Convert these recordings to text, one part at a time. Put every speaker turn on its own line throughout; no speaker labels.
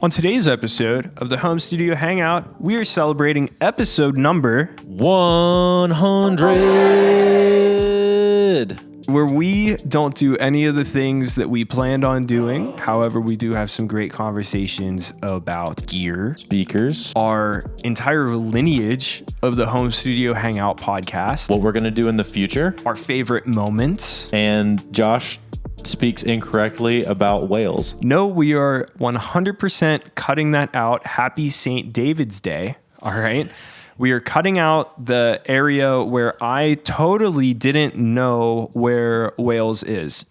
On today's episode of the Home Studio Hangout, we are celebrating episode number
100.
where we don't do any of the things that we planned on doing. However, we do have some great conversations about gear,
Speakers.
our entire lineage of the Home Studio Hangout podcast,
What we're going to do in the future.
our favorite moments.
And Josh speaks incorrectly about whales.
No, we are 100% cutting that out. Happy St. David's Day. All right. We are cutting out the area where I totally didn't know where Wales is.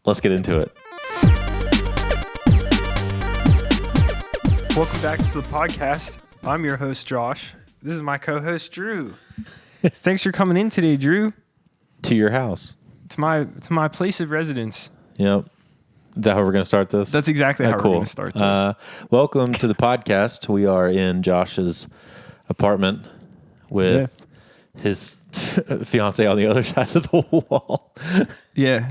Let's get into it.
Welcome back to the podcast. I'm your host, Josh. This is my co-host, Drew. Thanks for coming in today, Drew.
To your house.
To my place of residence.
Yep. Is that how we're going to start this?
That's exactly how
cool.
we're going to start this.
Welcome to the podcast. We are in Josh's apartment with his fiance on the other side of the wall.
Yeah.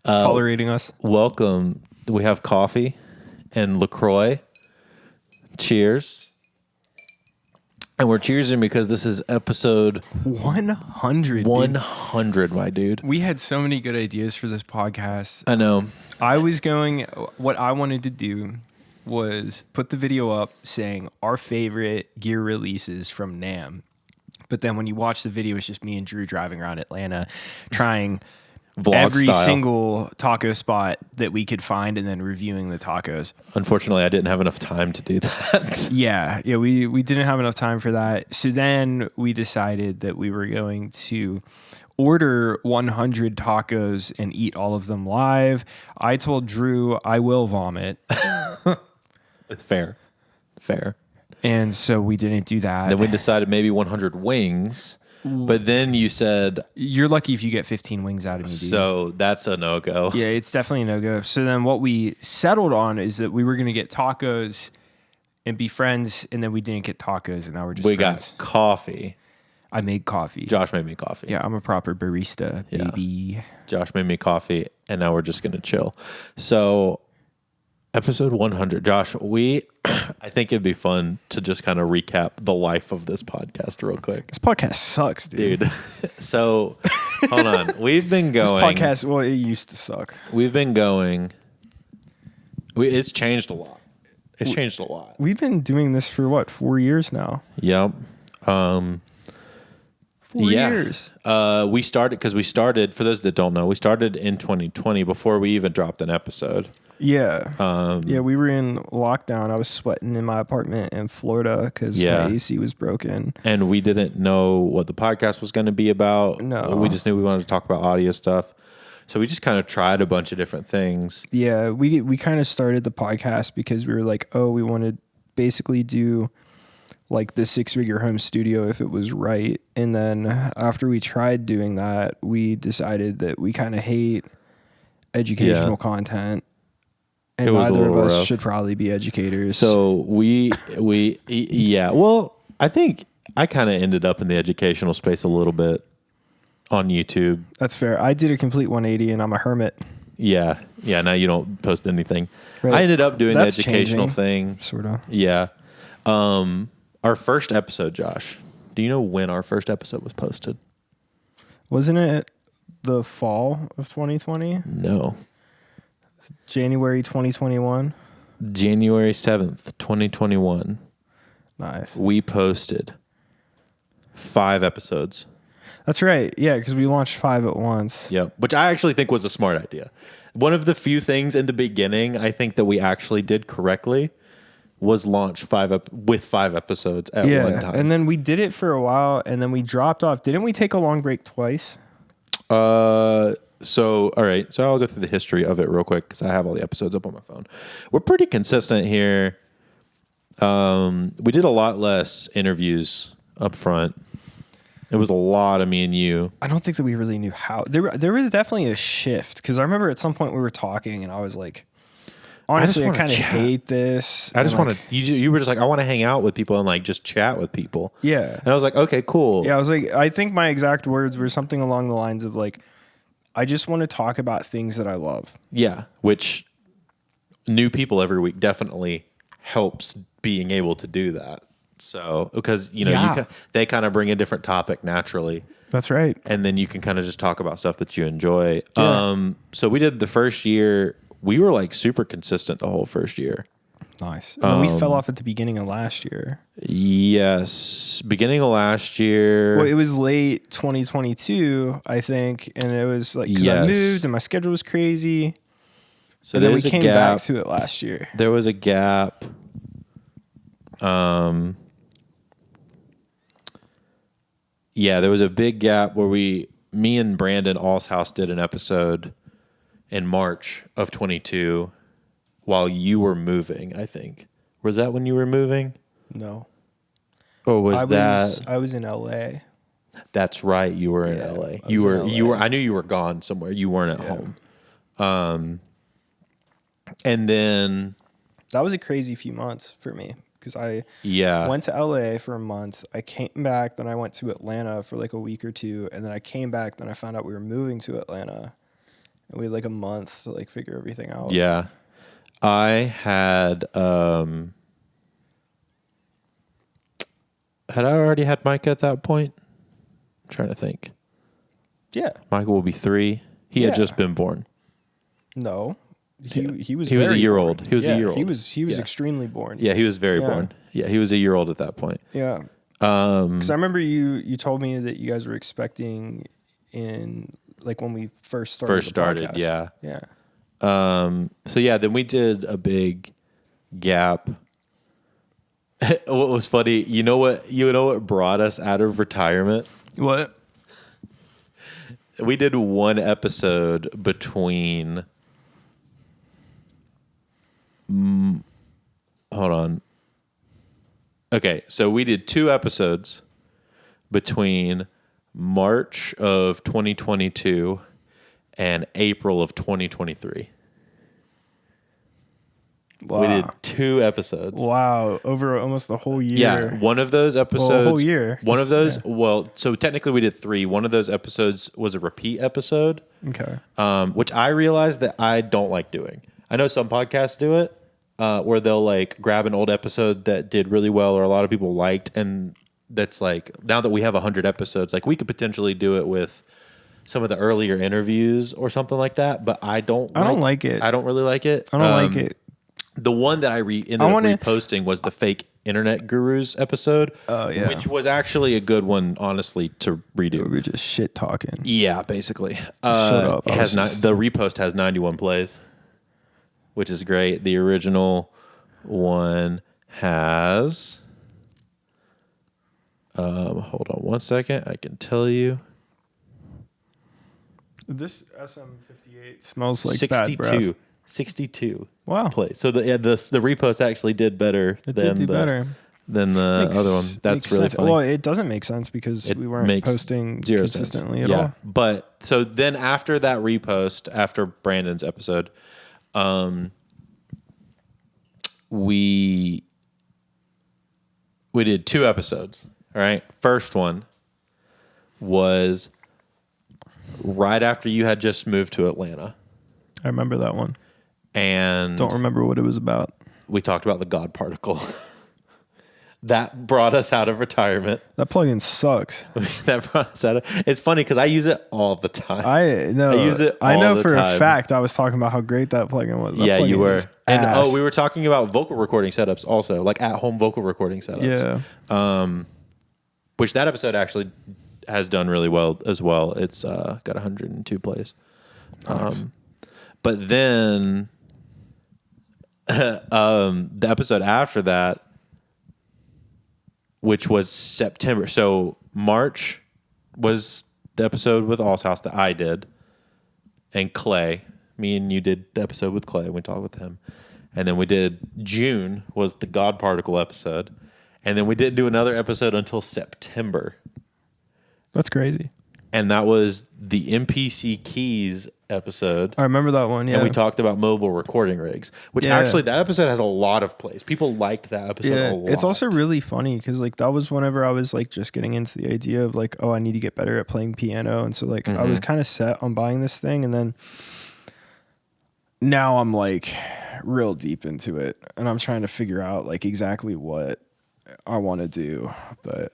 Tolerating us.
Welcome. We have coffee and LaCroix. Cheers. And we're cheersing because this is episode
100.
100, my dude.
We had so many good ideas for this podcast.
I know.
What I wanted to do was put the video up saying our favorite gear releases from NAMM. But then when you watch the video, it's just me and Drew driving around Atlanta trying
Vlog
every
style.
single taco spot that we could find and then reviewing the tacos.
Unfortunately, I didn't have enough time to do that.
Yeah, we didn't have enough time for that. So then we decided that we were going to order 100 tacos and eat all of them live. I told Drew I will vomit.
It's fair. Fair.
And so we didn't do that.
Then we decided maybe 100 wings. But then you said,
You're lucky if you get 15 wings out of me, dude.
so that's a no-go.
Yeah, it's definitely a no-go. So then what we settled on is that we were going to get tacos and be friends, and then we didn't get tacos, and now we're just
We
friends.
got coffee.
I made coffee.
Josh made me coffee.
Yeah, I'm a proper barista,
Yeah.
baby.
Josh made me coffee, and now we're just going to chill. So, episode 100. Josh, I think it'd be fun to just kind of recap the life of this podcast real quick.
This podcast sucks, dude.
So, hold on. We've been
This
going.
podcast, well, it used to suck.
We've been going. It's changed a lot. It's changed a lot.
We've been doing this for, 4 years now?
Yep.
4 years.
We started, for those that don't know, we started in 2020 before we even dropped an episode.
Yeah. We were in lockdown. I was sweating in my apartment in Florida because my AC was broken.
And we didn't know what the podcast was going to be about.
No.
We just knew we wanted to talk about audio stuff. So we just kind of tried a bunch of different things.
Yeah, we kind of started the podcast because we were like, we want to basically do like the 6-figure home studio if it was right. And then after we tried doing that, we decided that we kind of hate educational content. And neither of us should probably be educators.
So well, I think I kind of ended up in the educational space a little bit on YouTube.
That's fair. I did a complete 180 and I'm a hermit.
Yeah. Now you don't post anything.
Right.
I ended up doing
That's
the educational
changing,
thing.
sort of.
Yeah. Our first episode, Josh, do you know when our first episode was posted?
Wasn't it the fall of 2020?
No.
January 2021?
January 7th, 2021.
Nice.
We posted 5 episodes.
That's right. Yeah, because we launched 5 at once.
Yep. Which I actually think was a smart idea. One of the few things in the beginning I think that we actually did correctly was launch 5 episodes at one time.
And then we did it for a while and then we dropped off. Didn't we take a long break twice?
So, all right. So I'll go through the history of it real quick because I have all the episodes up on my phone. We're pretty consistent here. We did a lot less interviews up front. It was a lot of me and you.
I don't think that we really knew how. There was definitely a shift because I remember at some point we were talking and I was like, honestly, I kind of hate this.
I just want to, you were just like, I want to hang out with people and like just chat with people.
Yeah.
And I was like, okay, cool.
Yeah. I was like, I think my exact words were something along the lines of like, I just want to talk about things that I love.
Yeah. Which new people every week definitely helps being able to do that. So, because, they kind of bring a different topic naturally.
That's right.
And then you can kind of just talk about stuff that you enjoy.
Yeah.
So we did the first year, we were like super consistent the whole first year.
Nice. And then we fell off at the beginning of last year.
Yes. Beginning of last year.
Well, it was late 2022, I think. And it was like, because I moved and my schedule was crazy. So then we came back to it last year.
There was a gap. Yeah, there was a big gap where me and Brandon Allshouse did an episode in March of 22 while you were moving, I think. Was that when you were moving?
No.
Or
I was in LA.
That's right, you were in LA. You were I knew you were gone somewhere. You weren't at home. And then
that was a crazy few months for me. Because I went to LA for a month. I came back, then I went to Atlanta for like a week or two, and then I came back, then I found out we were moving to Atlanta. And we had like a month to like figure everything out.
Yeah. I had I already had Micah at that point? I'm trying to think.
Yeah.
Michael will be 3. He had just been born.
No. He was
a year old. He was a year old.
He was extremely born.
Yeah, he was very born. Yeah, he was a year old at that point.
Yeah. Because I remember you told me that you guys were expecting in like when we first started. Podcast.
Yeah.
Yeah.
So yeah, then we did a big gap. What was funny, you know what brought us out of retirement?
What?
We did one episode between hold on. Okay, so we did 2 episodes between March of 2022 and April of 2023. Wow. We did 2 episodes.
Wow, over almost the whole year.
Yeah, one of those episodes.
Well, a whole year.
One of those. Yeah. Well, so technically we did 3. One of those episodes was a repeat episode.
Okay.
Which I realized that I don't like doing. I know some podcasts do it, where they'll like grab an old episode that did really well or a lot of people liked, and that's like, now that we have 100 episodes, like we could potentially do it with some of the earlier interviews or something like that. But I don't like it. I don't really like it.
I don't like it.
The one that I ended up reposting was the fake internet gurus episode.
Oh yeah,
which was actually a good one, honestly, to redo.
We were just shit talking.
Yeah, basically.
Shut up.
The repost has 91 plays, which is great. The original one has. Hold on one second. I can tell you.
This SM58 smells like
62.
bad breath.
62.
Wow.
Plays. So the repost actually did better. Than the other one. That's really funny.
Well, it doesn't make sense because we weren't posting consistently at all.
But so then after that repost, after Brandon's episode, we did 2 episodes. All right. First one was right after you had just moved to Atlanta.
I remember that one.
And
don't remember what it was about.
We talked about the God particle. That brought us out of retirement.
That plugin sucks.
That brought us out of. It's funny because I use it all the time.
I use it. I know for a fact. I was talking about how great that plugin was.
Yeah, you were. And we were talking about vocal recording setups also, like at-home vocal recording setups.
Yeah.
Which that episode actually has done really well as well. It's got 102 plays. Nice. But then the episode after that, which was September. So March was the episode with All's House that I did. And Clay. Me and you did the episode with Clay. We talked with him. And then we did June was the God Particle episode. And then we didn't do another episode until September.
That's crazy.
And that was the MPC Keys episode.
I remember that one, yeah.
And we talked about mobile recording rigs, which actually that episode has a lot of plays. People liked that episode a lot.
It's also really funny because like that was whenever I was like just getting into the idea of like, oh, I need to get better at playing piano. And so like I was kind of set on buying this thing. And then now I'm like real deep into it, and I'm trying to figure out like exactly what I want to do, but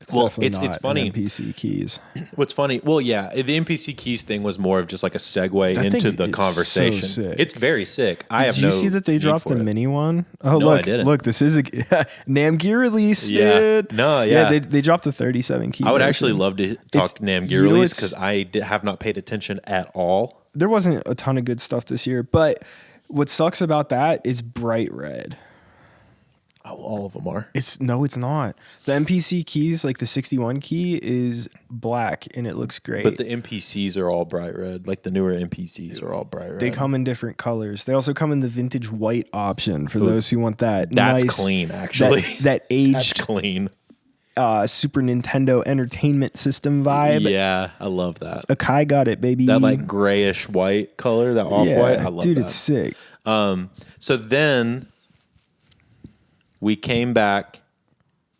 it's definitely not
funny.
NPC keys.
What's funny? Well, yeah, the NPC keys thing was more of just like a segue
That
into
thing
the
is
conversation.
so sick.
It's very sick.
Did you see that they dropped the mini one? Oh,
No, I
look,
didn't.
look, this is a Namgear release,
Yeah.
dude.
No, yeah.
They dropped the 37 key.
I would
version.
actually love to talk Namgear
you know
release
what's-
because I have not paid attention at all.
There wasn't a ton of good stuff this year, but what sucks about that is bright red.
Oh, all of them are.
It's not. The NPC keys, like the 61 key, is black and it looks great.
But the NPCs are all bright red. Like the newer NPCs are all bright red.
They come in different colors. They also come in the vintage white option for those who want that.
That's
nice,
clean, actually.
That
That's
aged
clean.
Super Nintendo Entertainment System vibe.
Yeah, I love that.
Akai got it, baby.
That like grayish white color, that off white. I love
dude,
that.
it's sick.
So then we came back.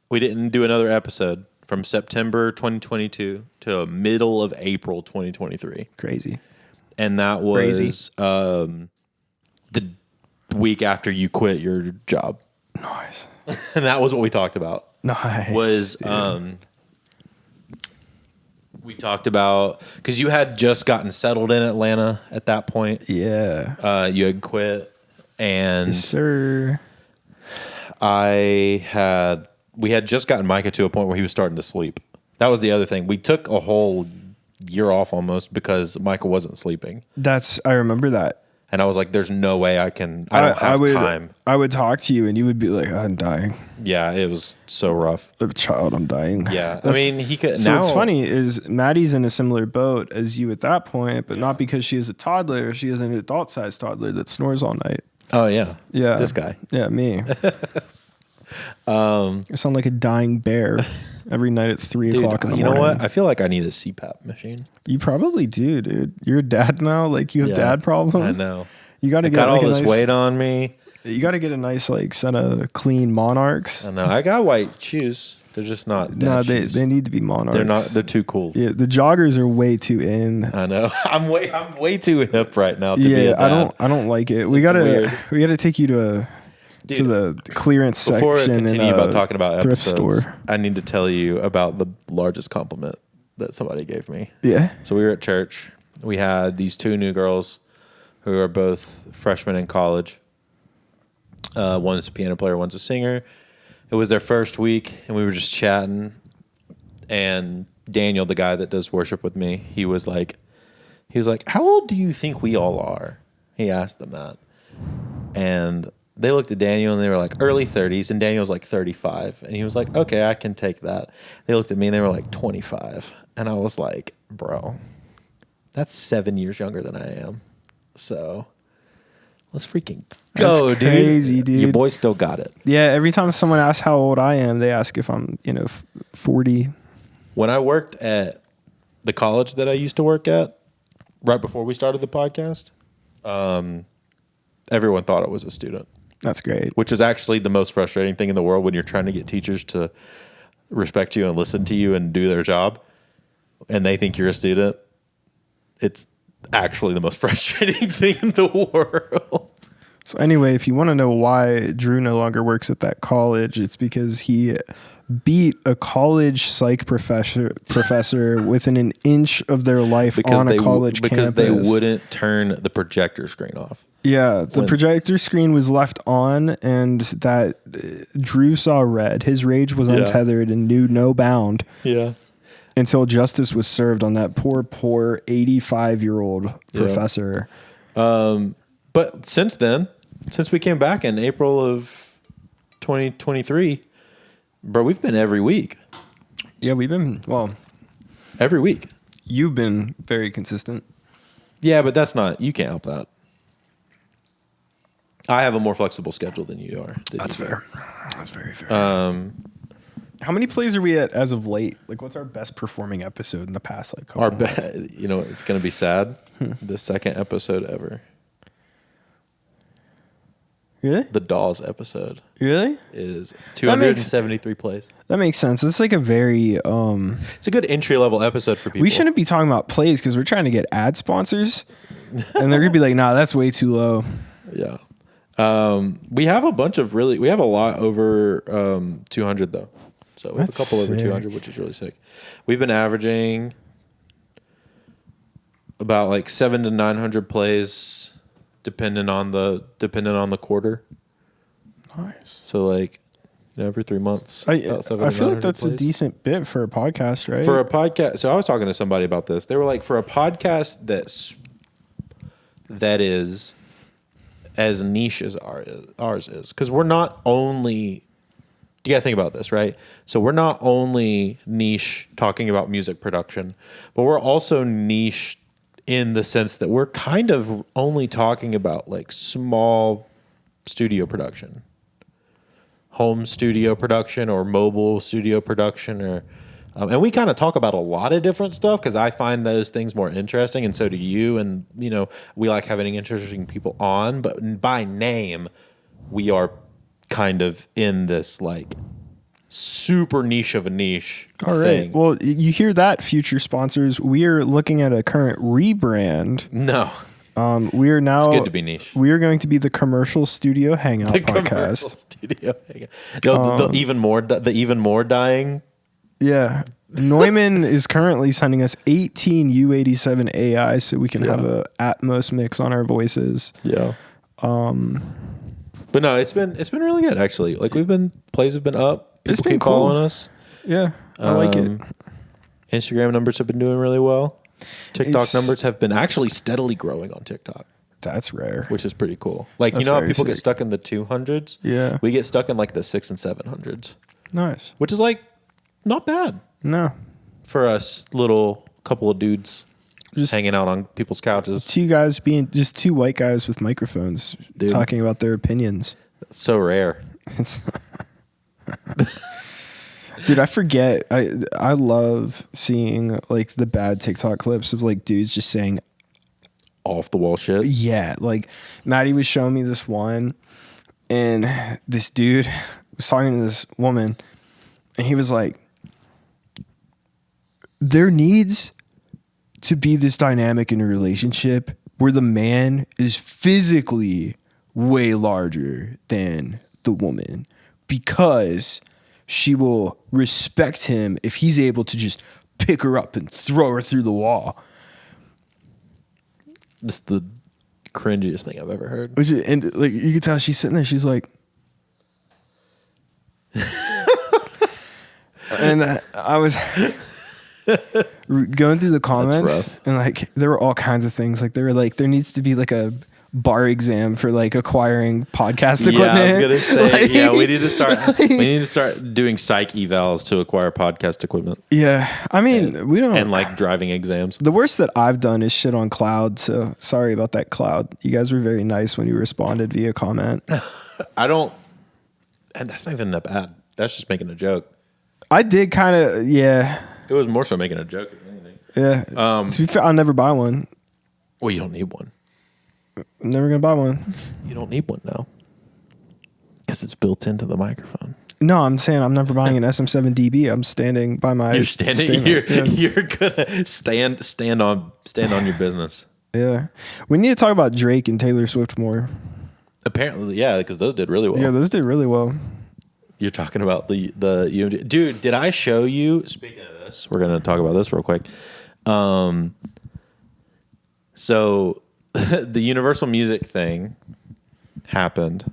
We didn't do another episode from September 2022 to middle of April 2023.
Crazy.
And that was the week after you quit your job.
Nice.
And that was what we talked about.
Nice.
Was we talked about, because you had just gotten settled in Atlanta at that point.
Yeah.
You had quit, and
Yes, sir.
we had just gotten Micah to a point where he was starting to sleep. That was the other thing. We took a whole year off almost because Micah wasn't sleeping.
I remember that.
And I was like, there's no way I don't have time.
I would talk to you and you would be like, I'm dying.
Yeah, it was so rough.
Child, I'm dying.
Yeah. I mean, he could.
So
now,
what's funny is Maddie's in a similar boat as you at that point, but not because she is a toddler. She is an adult-sized toddler that snores all night.
Oh, yeah.
Yeah.
This guy.
Yeah, me. I sound like a dying bear every night at 3 o'clock in the morning.
You know what? I feel like I need a CPAP machine.
You probably do, dude. You're a dad now. Like you have dad problems.
I know.
You got to get
got
like
all this weight on me.
You got to get a nice like set of clean Monarchs.
I know. I got white shoes. They're just not.
No,
shoes.
they need to be Monarchs.
They're not. They're too cool.
Yeah, the joggers are way too in.
I know. I'm way too hip right now to be a dad.
I don't like it. We gotta take you to the clearance
Before
section.
I continue about talking about
thrift
episodes,
store.
I need to tell you about the largest compliment that somebody gave me.
Yeah.
So we were at church. We had these two new girls who are both freshmen in college. One's a piano player, one's a singer. It was their first week, and we were just chatting. And Daniel, the guy that does worship with me, he was like, "How old do you think we all are?" He asked them that, and they looked at Daniel and they were like early 30s, and Daniel was like 35, and he was like, "Okay, I can take that." They looked at me and they were like 25, and I was like, "Bro, that's 7 years younger than I am." So let's freaking go,
That's crazy, dude.
Your boy still got it.
Yeah. Every time someone asks how old I am, they ask if I'm 40.
When I worked at the college that I used to work at, right before we started the podcast, everyone thought I was a student.
That's great.
Which is actually the most frustrating thing in the world when you're trying to get teachers to respect you and listen to you and do their job, and they think you're a student. It's actually the most frustrating thing in the world.
So anyway, if you want to know why Drew no longer works at that college, it's because he beat a college psych professor within an inch of their life on a college campus.
Because they wouldn't turn the projector screen off.
Yeah, the projector screen was left on, and that Drew saw red. His rage was untethered and knew no bound.
Yeah.
Until justice was served on that poor 85-year-old professor.
But since then, since we came back in April of 2023, bro, we've been every week.
Yeah, we've been,
every week.
You've been very consistent.
Yeah, but you can't help that. I have a more flexible schedule than you are.
That's fair. That's very fair. How many plays are we at as of late? Like, what's our best performing episode in the past? Like,
our best. You know, it's gonna be sad. The second episode ever.
Really?
The Dawes episode.
Really?
Is 273 plays.
That makes sense. It's like a very
it's a good entry level episode for people.
We shouldn't be talking about plays because we're trying to get ad sponsors, and they're gonna be like, "Nah, that's way too low."
Yeah. We have a bunch of we have a lot over 200 though. So we have a couple over 200, which is really sick. We've been averaging about like 700 to 900 plays, depending on the quarter.
Nice.
So like, every 3 months.
I feel like that's
plays.
a decent bit for a podcast, right?
For a podcast. So I was talking to somebody about this. They were like, for a podcast that is as niche as ours is, because we're not only. You gotta think about this, right? So we're not only niche talking about music production, but we're also niche in the sense that we're kind of only talking about like small studio production, home studio production or mobile studio production, or and we kind of talk about a lot of different stuff because I find those things more interesting, and so do you. And we like having interesting people on, but by name, we are kind of in this like super niche of a niche thing.
Well, you hear that, future sponsors. We are looking at a current rebrand.
No.
We are now.
It's good to be niche.
We are going to be the Commercial Studio Hangout podcast.
Commercial Studio Hangout. No, the even more dying.
Yeah. Neumann is currently sending us 18 U87 AI so we can have a Atmos mix on our voices.
Yeah. But no, it's been really good actually. Like plays have been up. People keep following us.
Yeah, I like it.
Instagram numbers have been doing really well. TikTok numbers have been actually steadily growing on TikTok.
That's rare.
Which is pretty cool. Like, how people get stuck in the 200s?
Yeah.
We get stuck in like the 600s and 700s.
Nice.
Which is like not bad.
No.
For us little couple of dudes just hanging out on people's couches.
Two white guys with microphones talking about their opinions.
That's so rare.
Dude, I forget. I love seeing like the bad TikTok clips of like dudes just saying
off the wall shit.
Yeah, like Maddie was showing me this one, and this dude was talking to this woman, and he was like, "There needs to be this dynamic in a relationship where the man is physically way larger than the woman, because she will respect him if he's able to just pick her up and throw her through the wall."
This is the cringiest thing I've ever heard.
And like you could tell she's sitting there, she's like, and I was going through the comments, and like there were all kinds of things. Like they were like, there needs to be like a bar exam for like acquiring podcast equipment.
Yeah, I was gonna say, we need to start doing psych evals to acquire podcast equipment.
Yeah, I mean, we don't,
and like driving exams.
The worst that I've done is shit on Cloud. So sorry about that, Cloud. You guys were very nice when you responded via comment.
And that's not even that bad. That's just making a joke.
I did kind of, yeah.
It was more so making a joke than anything.
Yeah. To be fair, I'll never buy one.
Well, you don't need one.
I'm never gonna buy one.
You don't need one now, because it's built into the microphone.
No, I'm saying I'm never buying an SM7DB. I'm standing by my.
You're standing. You're gonna stand on your business.
Yeah, we need to talk about Drake and Taylor Swift more.
Apparently, yeah, because those did really well.
Yeah, those did really well. You're
talking about the UMG. Dude, did I show you? Speaking of this, we're gonna talk about this real quick. So the Universal Music thing happened.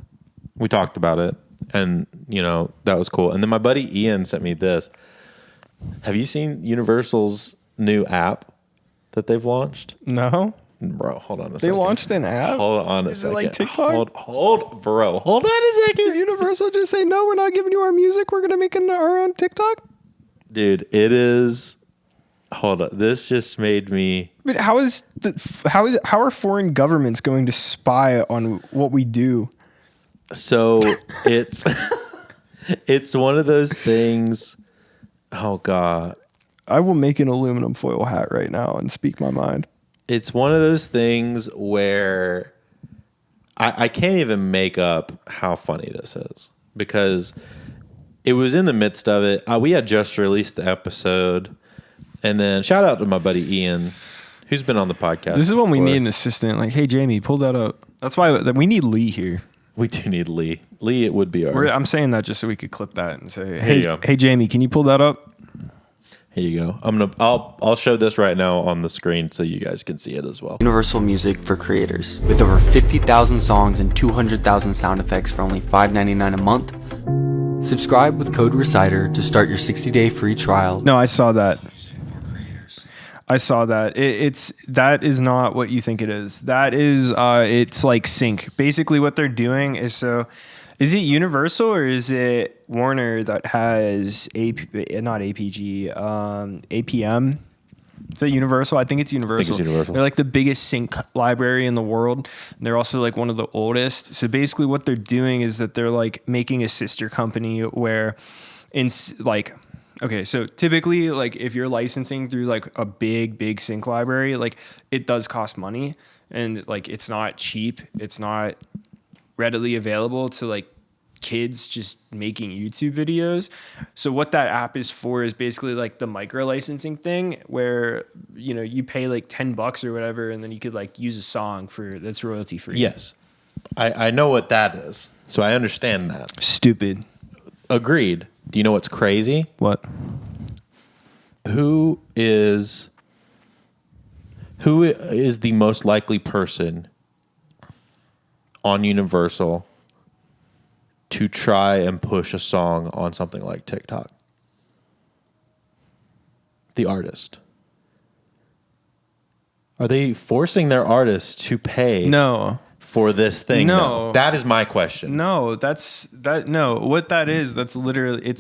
We talked about it, and that was cool. And then my buddy Ian sent me this. Have you seen Universal's new app that they've launched?
No.
Bro, hold on a second.
They launched an app?
Hold on a
Is
second.
It like TikTok?
Hold on a second.
Universal just say, no, we're not giving you our music. We're going to make our own TikTok?
Dude, it is. Hold on. This just made me.
But how are foreign governments going to spy on what we do?
So it's one of those things. Oh God.
I will make an aluminum foil hat right now and speak my mind.
It's one of those things where I can't even make up how funny this is, because it was in the midst of it. We had just released the episode, and then shout out to my buddy Ian, who's been on the podcast.
This is when we need an assistant. Like, hey, Jamie, pull that up. That's why we need Lee here.
We do need Lee. Lee, it would be our.
I'm saying that just so we could clip that and say,
Here you go.
hey, Jamie, can you pull that up?
Here you go. I'll show this right now on the screen so you guys can see it as well.
Universal music for creators. With over 50,000 songs and 200,000 sound effects for only $5.99 a month. Subscribe with code RECITER to start your 60-day free trial.
No, I saw that. That is not what you think it is. That is, it's like sync. Basically what they're doing is is it Universal or is it Warner that has not APG, APM? Is that Universal? I think it's Universal.
I think it's Universal.
They're like the biggest sync library in the world. They're also like one of the oldest. So basically what they're doing is that they're like making a sister company where okay, so typically, like, if you're licensing through, like, a big sync library, like, it does cost money, and, like, it's not cheap. It's not readily available to, like, kids just making YouTube videos. So what that app is for is basically, like, the micro-licensing thing where, you know, you pay, like, $10 or whatever, and then you could, like, use a song that's royalty-free.
Yes. I know what that is, so I understand that.
Stupid.
Agreed. Do you know what's crazy?
What?
Who is the most likely person on Universal to try and push a song on something like TikTok? The artist. Are they forcing their artists to pay for this thing?
No.
That is my question.
No, what that is, that's literally,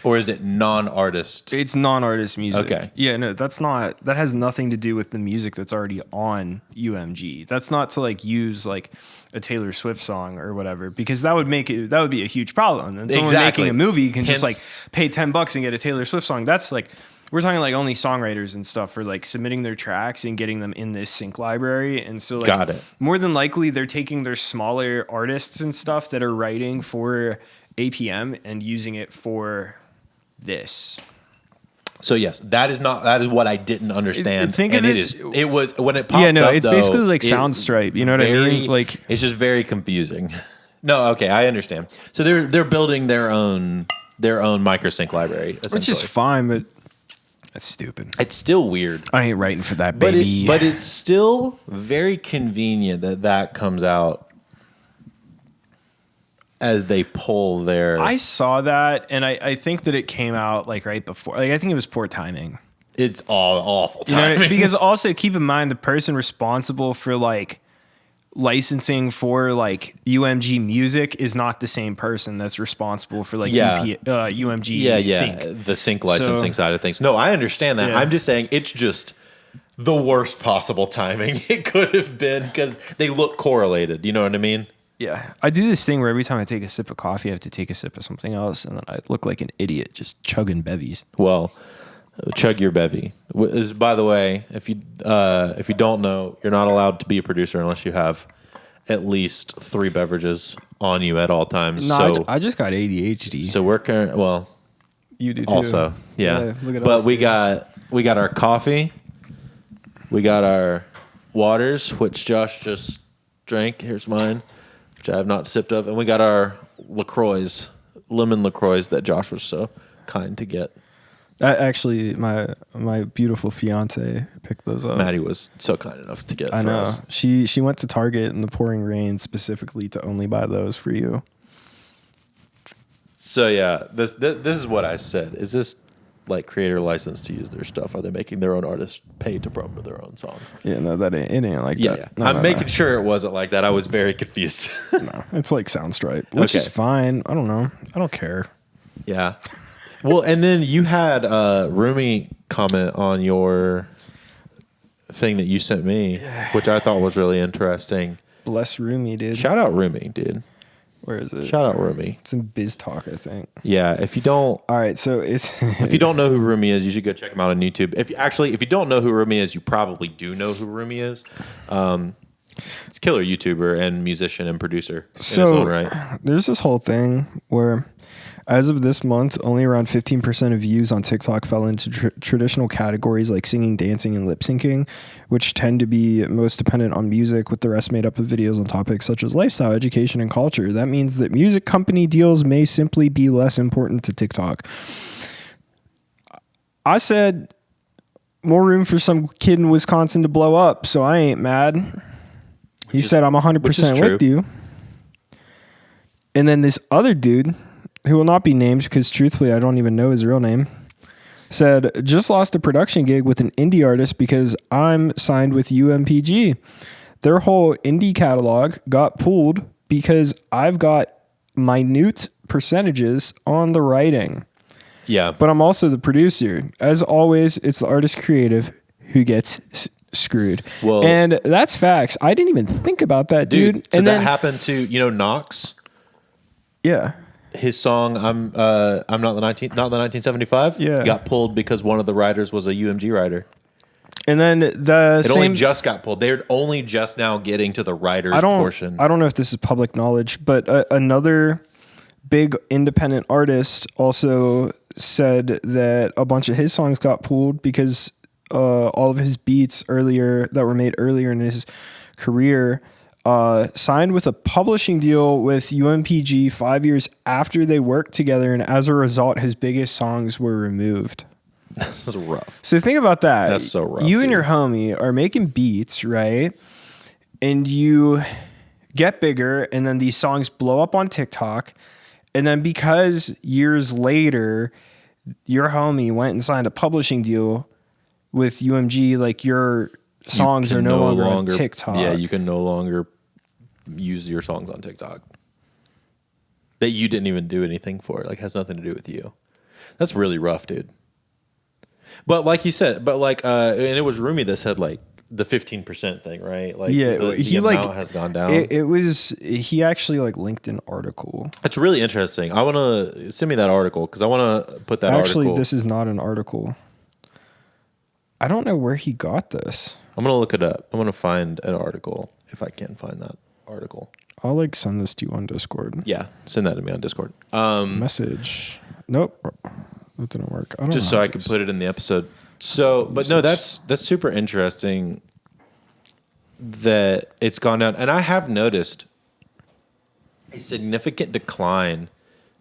Or is it non-artist?
it's non-artist music.
Okay.
Yeah, no, that has nothing to do with the music that's already on UMG. That's not to like use like a Taylor Swift song or whatever, because that would be a huge problem. And someone making a movie can just like pay $10 and get a Taylor Swift song. That's like, we're talking like only songwriters and stuff for like submitting their tracks and getting them in this sync library. And so like,
Got it.
more than likely they're taking their smaller artists and stuff that are writing for APM and using it for this.
So yes, that is what I didn't understand.
Think of
and
this.
It was when it popped up.
Yeah, no, it's
though,
basically like Soundstripe. You know what I mean? Like,
it's just very confusing. No, okay, I understand. So they're building their own microsync library, essentially.
which is fine, but that's stupid.
It's still weird.
I ain't writing for that, baby.
But it's still very convenient that comes out as they pull their.
I saw that, and I think that it came out like right before. Like, I think it was poor timing.
It's all awful
You know,
timing.
because also keep in mind the person responsible for like licensing for like UMG music is not the same person that's responsible for like UMG sync.
The sync licensing side of things. No, I understand that.
Yeah.
I'm just saying it's just the worst possible timing it could have been because they look correlated. You know what I mean?
Yeah, I do this thing where every time I take a sip of coffee, I have to take a sip of something else, and then I look like an idiot just chugging bevies.
Well, chug your bevy. By the way, if you don't know, you're not allowed to be a producer unless you have at least 3 beverages on you at all times.
No,
So
I just got ADHD.
so we're current. Well,
You do too.
also, yeah.
look at
But
us,
we
dude.
got our coffee, we got our waters, which Josh just drank. Here's mine, which I have not sipped of, and we got our LaCroix, lemon LaCroix that Josh was so kind to get.
Actually, my beautiful fiance picked those up.
Maddie was so kind enough to get
I
for
know.
us.
She went to Target in the pouring rain specifically to only buy those for you.
So yeah, this is what I said. Is this like creator license to use their stuff? Are they making their own artists pay to promote their own songs?
Yeah, no, it ain't like
Yeah,
that.
yeah. I'm making sure it wasn't like that. I was very confused.
No, it's like Soundstripe, which is
Okay.
fine. I don't know. I don't care.
Yeah. Well, and then you had Rumi comment on your thing that you sent me, which I thought was really interesting.
Bless Rumi, dude.
Shout out Rumi, dude.
Where is it?
Shout out Rumi.
It's in Biz Talk, I think.
Yeah, if you don't
All right, so it's
if you don't know who Rumi is, you should go check him out on YouTube. If you don't know who Rumi is, you probably do know who Rumi is. It's a killer YouTuber and musician and producer in his own right.
There's this whole thing where As of this month, only around 15% of views on TikTok fell into traditional categories like singing, dancing, and lip syncing, which tend to be most dependent on music, with the rest made up of videos on topics such as lifestyle, education, and culture. That means that music company deals may simply be less important to TikTok. I said more room for some kid in Wisconsin to blow up, so I ain't mad. He said, I'm 100% with you. And then this other dude, who will not be named because truthfully I don't even know his real name, said, just lost a production gig with an indie artist because I'm signed with UMPG. Their whole indie catalog got pulled because I've got minute percentages on the writing.
Yeah.
But I'm also the producer. As always, it's the artist creative who gets screwed. Well, and that's facts. I didn't even think about that, dude.
So
and
that happened to, Knox?
Yeah.
His song I'm not the 1975 got pulled because one of the writers was a UMG writer.
And then it
only just got pulled. They're only just now getting to the writers portion.
I don't know if this is public knowledge, but another big independent artist also said that a bunch of his songs got pulled because all of his beats that were made earlier in his career signed with a publishing deal with UMPG 5 years after they worked together, and as a result, his biggest songs were removed.
This is rough.
So think about that.
That's so rough.
You and your homie are making beats, right? And you get bigger, and then these songs blow up on TikTok, and then because years later, your homie went and signed a publishing deal with UMG, like your songs are no longer on TikTok.
Yeah, you can no longer use your songs on TikTok that you didn't even do anything for. Like, has nothing to do with you. That's really rough, dude. But like you said, and it was Rumi that said like the 15% thing, right? Like,
yeah,
the amount has gone down.
He actually like linked an article.
It's really interesting. I want to send me that article because I want to put that article.
Actually, this is not an article. I don't know where he got this.
I'm going to look it up. I'm going to find an article if I can find that article.
I'll like send this to you on Discord.
Yeah, send that to me on Discord.
Message. Nope. That didn't work.
Just so I could put it in the episode. So, but no, that's super interesting that it's gone down. And I have noticed a significant decline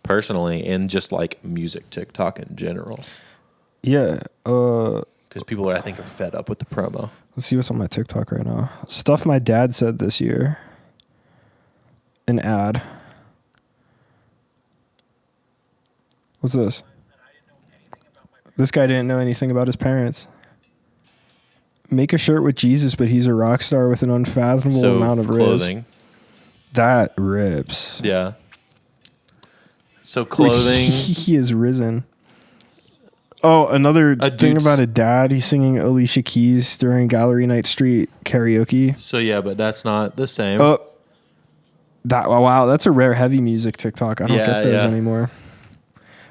personally in just like music TikTok in general.
Yeah.
Because people I think are fed up with the promo.
Let's see what's on my TikTok right now. Stuff my dad said this year. An ad. What's this? This guy didn't know anything about his parents. Make a shirt with Jesus, but he's a rock star with an unfathomable amount of clothing. Riz. That rips.
Yeah. So clothing.
He is risen. Oh, another thing about a dad. He's singing Alicia Keys during Gallery Night Street karaoke.
So yeah, but that's not the same.
Oh, wow, that's a rare heavy music TikTok. I don't get those anymore.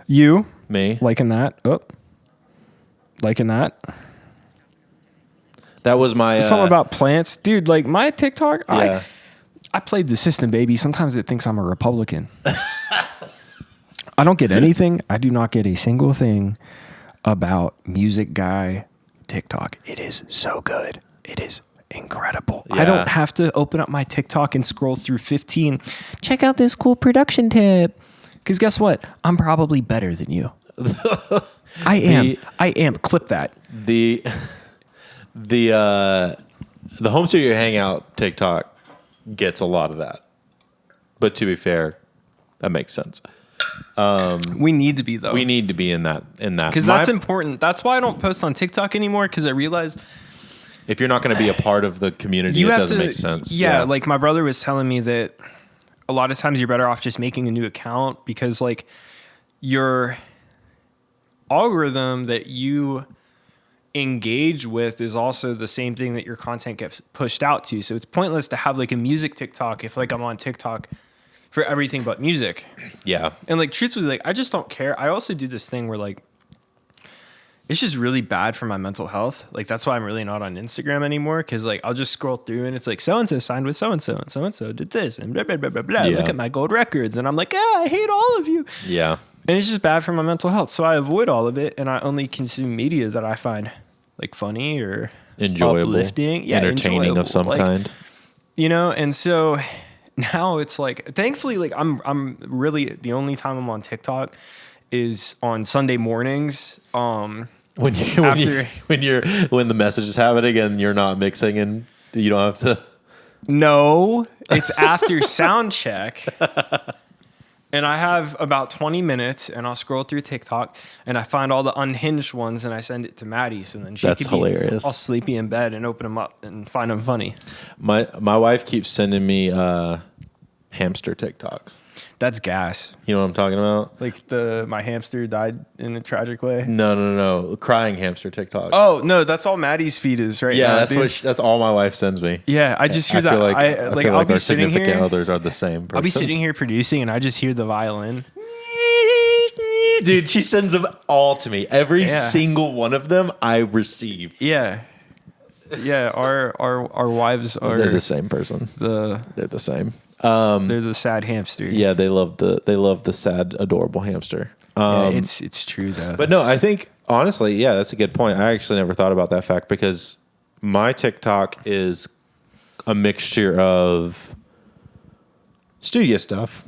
You?
Me?
Liking that? Oh. Liking that?
That was my...
something about plants. Dude, like my TikTok, I played the system, baby. Sometimes it thinks I'm a Republican. I don't get anything. I do not get a single thing about music guy TikTok. It is so good. It is incredible. Yeah. I don't have to open up my TikTok and scroll through 15. Check out this cool production tip. Because guess what? I'm probably better than you. I am. Clip that.
The Home Studio Hangout TikTok gets a lot of that. But to be fair, that makes sense.
We need to be though.
We need to be in that
because that's important. That's why I don't post on TikTok anymore, because I realized
if you're not going to be a part of the community, it doesn't make sense.
Yeah, like my brother was telling me that a lot of times you're better off just making a new account, because like your algorithm that you engage with is also the same thing that your content gets pushed out to. So it's pointless to have like a music TikTok if like I'm on TikTok for everything but music.
Yeah.
And like truthfully, like I just don't care. I also do this thing where like it's just really bad for my mental health. Like that's why I'm really not on Instagram anymore, because like I'll just scroll through and it's like so-and-so signed with so-and-so and so-and-so did this and blah, blah, blah, blah, blah. Yeah. Look at my gold records. And I'm like, I hate all of you.
Yeah.
And it's just bad for my mental health. So I avoid all of it, and I only consume media that I find like funny or
enjoyable,
uplifting,
entertaining
enjoyable.
of some
like,
kind.
You know, and so now it's like, thankfully, like I'm really, the only time I'm on TikTok is on Sunday mornings.
When the message is happening and you're not mixing and you don't have to.
No, it's after sound check. And I have about 20 minutes, and I'll scroll through TikTok, and I find all the unhinged ones, and I send it to Maddie, so then she
That's
could be
hilarious.
all sleepy in bed and open them up and find them funny.
My wife keeps sending me hamster TikToks.
That's gas.
You know what I'm talking about?
Like my hamster died in a tragic way.
No. Crying hamster TikToks.
Oh no, that's all Maddie's feed is right now.
Yeah, that's all my wife sends me.
Yeah, I just hear that.
I feel
I'll
like
be
our
sitting
significant
here.
others are the same person.
I'll be sitting here producing, and I just hear the violin.
Dude, she sends them all to me. Every single one of them I receive.
Yeah. Our wives are.
They're the same person. They're the same.
They're the sad hamster.
Yeah, they love the sad, adorable hamster.
It's true though.
But no, I think honestly, yeah, that's a good point. I actually never thought about that fact because my TikTok is a mixture of studio stuff,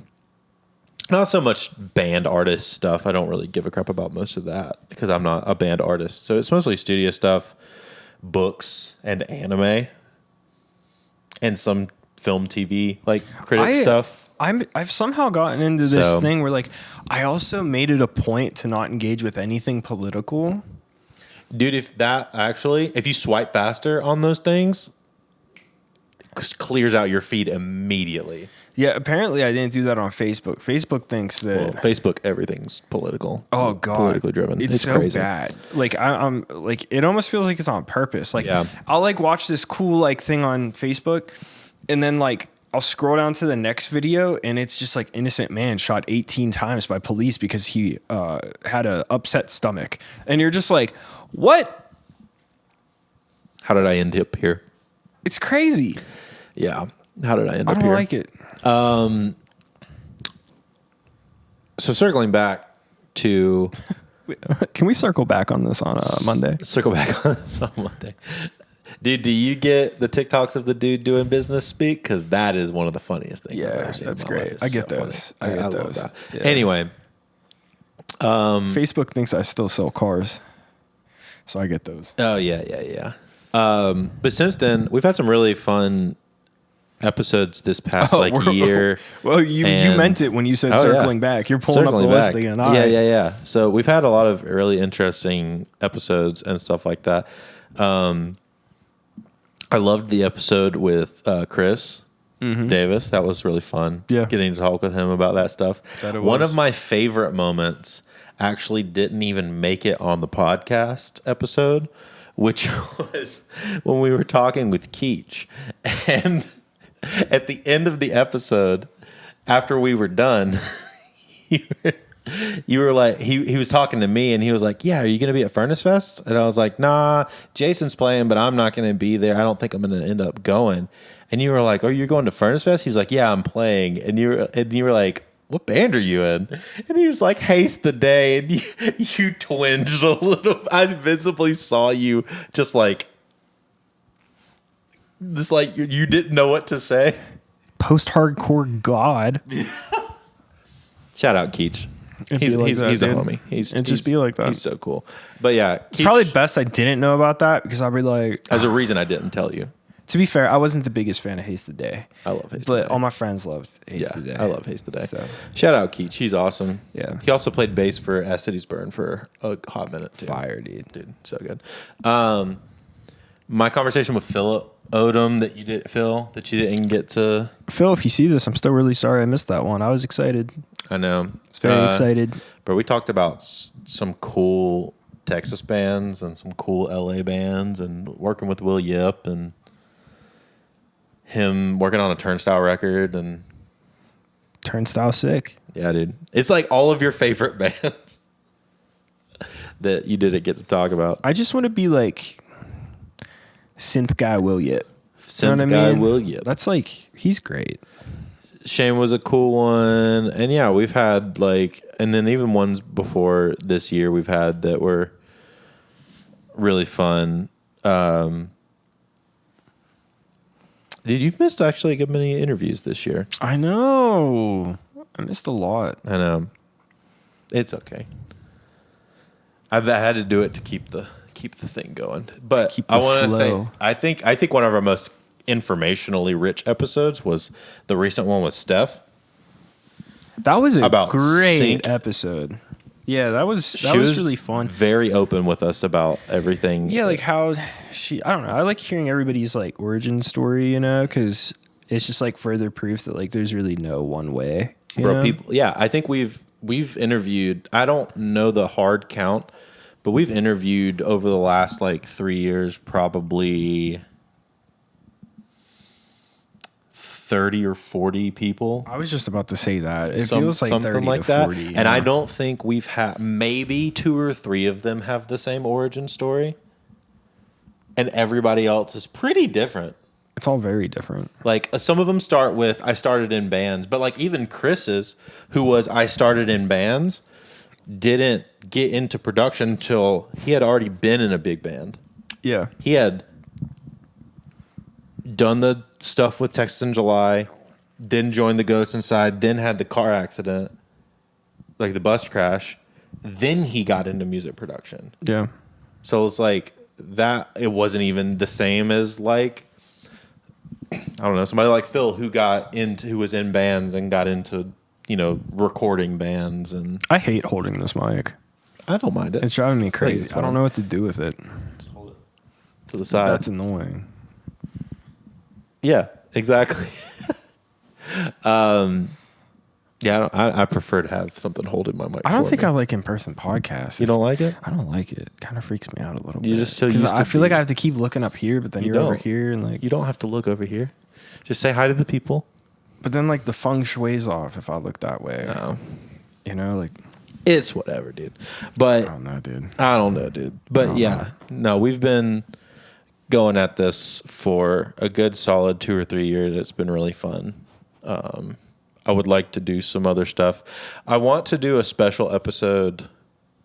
not so much band artist stuff. I don't really give a crap about most of that because I'm not a band artist. So it's mostly studio stuff, books, and anime, and some film, TV, like critic stuff.
I've somehow gotten into this thing where like I also made it a point to not engage with anything political.
Dude, if you swipe faster on those things, it clears out your feed immediately.
Yeah, apparently I didn't do that on Facebook. Facebook thinks that
Facebook, everything's political.
Oh god,
politically driven.
It's so
crazy.
bad. Like I'm like it almost feels like it's on purpose. Like
Yeah.
I'll like watch this cool like thing on Facebook, and then like I'll scroll down to the next video, and it's just like innocent man shot 18 times by police because he had a upset stomach, and you're just like, what?
How did I end up here?
It's crazy.
Yeah. How did I end
I
up
don't
here?
like it.
So circling back to
Can we circle back on this on Monday?
circle back on this on Monday. Dude, do you get the TikToks of the dude doing business speak? Because that is one of the funniest things I've ever seen.
That's
in my
great.
life.
I
It's
get
so
those.
funny.
I get
love
those.
that.
Yeah.
Anyway,
Facebook thinks I still sell cars, so I get those.
oh yeah. But since then, we've had some really fun episodes this past year.
Well, you meant it when you said circling back. You're pulling up the list again. All right.
Yeah. So we've had a lot of really interesting episodes and stuff like that. I loved the episode with Chris Davis. That was really fun.
Yeah.
Getting to talk with him about that stuff.
That it
One
was.
of my favorite moments actually didn't even make it on the podcast episode, which was when we were talking with Keach. And at the end of the episode, after we were done, you were like, he was talking to me and he was like, yeah, are you going to be at Furnace Fest? And I was like, nah, Jason's playing, but I'm not going to be there. I don't think I'm going to end up going. And you were like, oh, you're going to Furnace Fest? He's like, yeah, I'm playing. And you were like, what band are you in? And he was like, Haste the Day. And you twinged a little. I visibly saw you just like, this like you didn't know what to say.
Post-hardcore god.
Shout out Keach.
He's
He's a
dude.
homie. He's
be like that.
He's so cool. But yeah,
It's probably best I didn't know about that because I'd be like,
as a reason I didn't tell you.
to be fair, I wasn't the biggest fan of Haste the Day.
I love Haste the
But
Day.
all my friends loved Haste the Day.
I love Haste the Day.
So.
Shout out Keach. He's awesome.
Yeah.
He also played bass for As Cities Burn for a hot minute too.
Fire, dude.
Dude, so good. My conversation with Philip Odom that you didn't get to.
Phil, if you see this, I'm still really sorry I missed that one. I was excited.
I know.
It's very excited.
But we talked about some cool Texas bands and some cool LA bands and working with Will Yip and him working on a Turnstile record and
Turnstile sick.
yeah, dude. It's like all of your favorite bands that you didn't get to talk about.
I just want to be like synth guy Will Yip.
Synth guy Will Yip.
That's like, he's great.
Shane was a cool one. And yeah, we've had like, and then even ones before this year we've had that were really fun. Dude, you've missed actually a good many interviews this year.
I know. I missed a lot.
I know. It's okay. I had to do it to keep the thing going. But I want to say, I think one of our most informationally rich episodes was the recent one with Steph.
That was a
about
great
sync.
episode. Yeah, that was really fun.
Very open with us about everything.
Yeah, like how I don't know. I like hearing everybody's like origin story, you know, because it's just like further proof that like there's really no one way. You know?
People. Yeah, I think we've interviewed. I don't know the hard count, but we've interviewed over the last like 3 years probably 30 or 40 people.
I was just about to say that. It feels like
something
30
like
to
that.
40.
And I don't think we've had, maybe 2 or 3 of them have the same origin story. And everybody else is pretty different.
It's all very different.
Like some of them start with, I started in bands, but like even Chris's, who was, I started in bands, didn't get into production until he had already been in a big band.
Yeah.
He had done the stuff with Texas in July, then joined the Ghost Inside, then had the car accident, like the bus crash, then he got into music production.
Yeah.
So it's like that, it wasn't even the same as like, I don't know, somebody like Phil who was in bands and got into, you know, recording bands. And
I hate holding this mic.
I don't mind it.
It's driving me crazy. I don't know what to do with it.
Just hold it to the side.
That's annoying.
Yeah, exactly. Yeah, I prefer to have something holding my mic.
I don't think I like in-person podcasts.
You don't like it?
I don't like it. It kind of freaks me out a little bit.
You're just so used to
I feel like I have to keep looking up here, but then you're over here and like
you don't have to look over here. Just say hi to the people.
But then like the feng shui's off if I look that way.
No.
You know, like
It's whatever, dude. But
I don't know, dude.
But yeah, no, we've been going at this for a good solid 2 or 3 years. It's been really fun. I would like to do some other stuff. I want to do a special episode.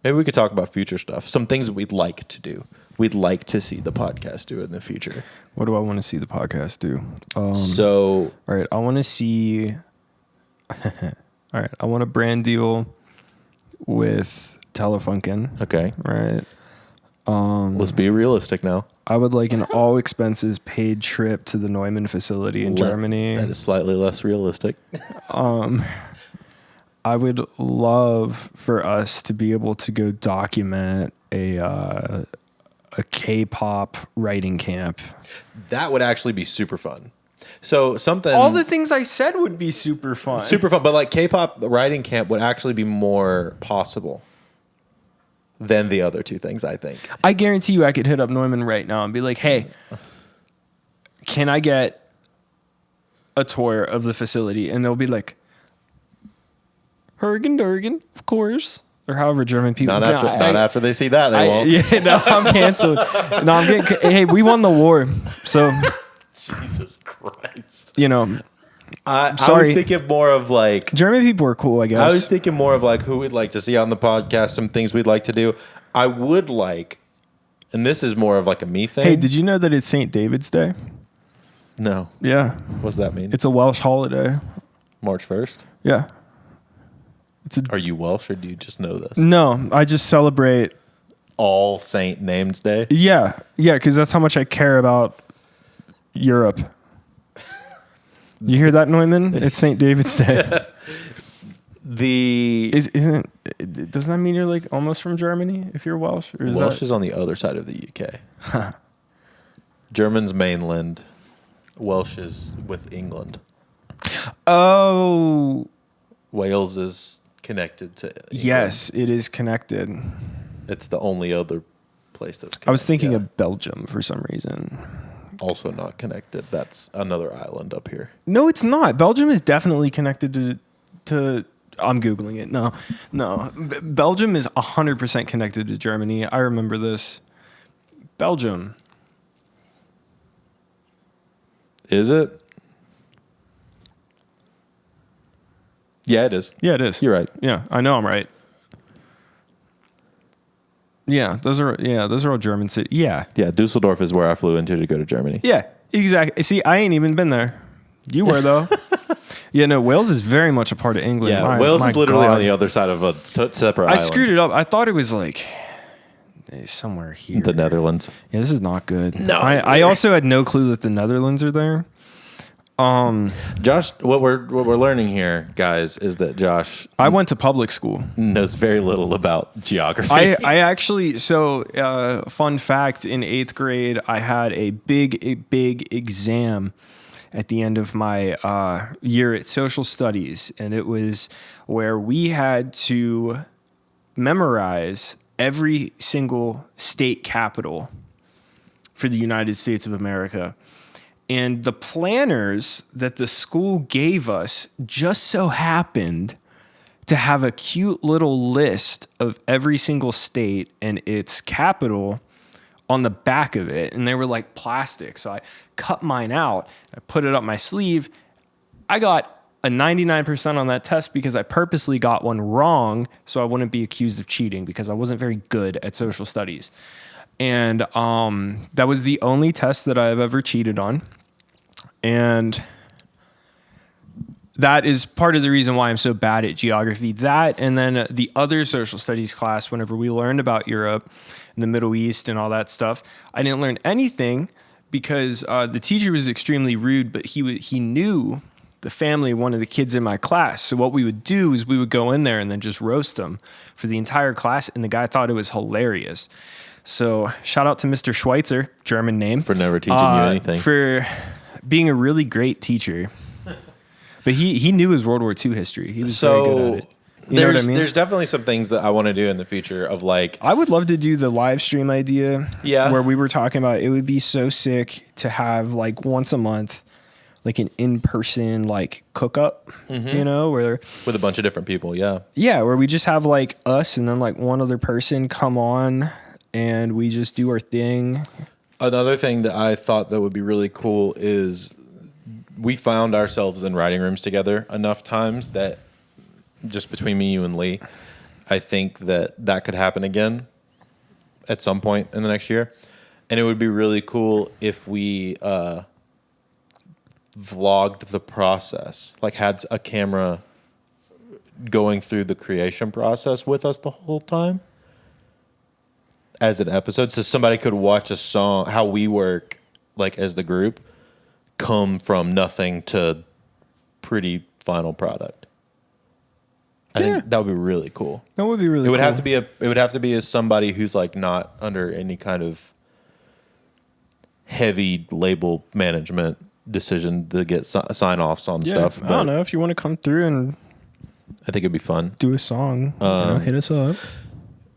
Maybe we could talk about future stuff. Some things that we'd like to do. We'd like to see the podcast do in the future.
What do I want to see the podcast do?
So,
all right, I want to see. All right, I want a brand deal with Telefunken.
okay.
Right.
Let's be realistic now.
I would like an all expenses paid trip to the Neumann facility in Germany.
That is slightly less realistic.
I would love for us to be able to go document a K-pop writing camp.
That would actually be super fun. So something...
All the things I said would be super fun.
Super fun, but like K-pop writing camp would actually be more possible than the other two things, I think.
I guarantee you I could hit up Neumann right now and be like, hey, can I get a tour of the facility? And they'll be like, Hergen Durgen, of course. Or however German people...
Not after they see that, they won't.
Yeah, no, I'm canceled. No, I'm getting... Hey, we won the war, so...
Jesus Christ.
You know...
I was thinking more of like...
German people are cool, I guess.
I was thinking more of like who we'd like to see on the podcast, some things we'd like to do. I would like, and this is more of like a me thing.
Hey, did you know that it's St. David's Day?
No.
Yeah.
What's that mean?
It's a Welsh holiday.
March 1st?
Yeah.
Are you Welsh or do you just know this?
No, I just celebrate...
All Saint Names Day?
Yeah, because that's how much I care about Europe. You hear that, Neumann? It's St. David's Day. Doesn't that mean you're like almost from Germany if you're Welsh? Or
Welsh is on the other side of the UK. German's mainland. Welsh is with England.
Oh.
Wales is connected to England.
Yes, it is connected.
It's the only other place that's connected.
I was thinking of Belgium for some reason.
Also not connected. That's another island up here.
No, it's not. Belgium is definitely connected to I'm Googling it. No. Belgium is 100% connected to Germany. I remember this. Belgium.
Is it? Yeah, it is.
Yeah, it is.
You're right.
Yeah, I know I'm right. Yeah, those are all German cities. Yeah.
Yeah, Dusseldorf is where I flew into to go to Germany.
Yeah, exactly. See, I ain't even been there. You were, though. Yeah, no, Wales is very much a part of England.
Yeah, Wales is literally on the other side of a separate island.
I screwed it up. I thought it was like somewhere here.
The Netherlands.
Yeah, this is not good.
No.
I also had no clue that the Netherlands are there.
Josh, what we're learning here, guys, is that Josh
I went to public school.
knows very little about geography.
I actually, fun fact, in 8th grade, I had a big exam at the end of my year at social studies. And it was where we had to memorize every single state capital for the United States of America. And the planners that the school gave us just so happened to have a cute little list of every single state and its capital on the back of it. And they were like plastic. So I cut mine out. I put it up my sleeve. I got a 99% on that test because I purposely got one wrong so I wouldn't be accused of cheating because I wasn't very good at social studies. And that was the only test that I've ever cheated on. And that is part of the reason why I'm so bad at geography. That, and then the other social studies class, whenever we learned about Europe and the Middle East and all that stuff, I didn't learn anything because the teacher was extremely rude, but he knew the family of one of the kids in my class. So what we would do is we would go in there and then just roast them for the entire class, and the guy thought it was hilarious. So shout out to Mr. Schweitzer, German name.
For never teaching you anything.
For being a really great teacher. But he knew his World War II history. He was very good at it. You know what I mean?
There's definitely some things that I want to do in the future of like...
I would love to do the live stream idea.
Yeah.
Where we were talking about it would be so sick to have like once a month, like an in-person like cook-up, you know, where...
With a bunch of different people, yeah.
Yeah, where we just have like us and then like one other person come on and we just do our thing.
Another thing that I thought that would be really cool is we found ourselves in writing rooms together enough times that just between me, you, and Lee, I think that could happen again at some point in the next year. And it would be really cool if we vlogged the process, like had a camera going through the creation process with us the whole time. As an episode, so somebody could watch a song, how we work, like as the group, come from nothing to pretty final product. I think that would be really cool.
That would be really cool.
It would have to be as somebody who's like not under any kind of heavy label management decision to get sign offs on stuff.
I don't know if you want to come through and
I think it'd be fun.
Do a song, hit us up.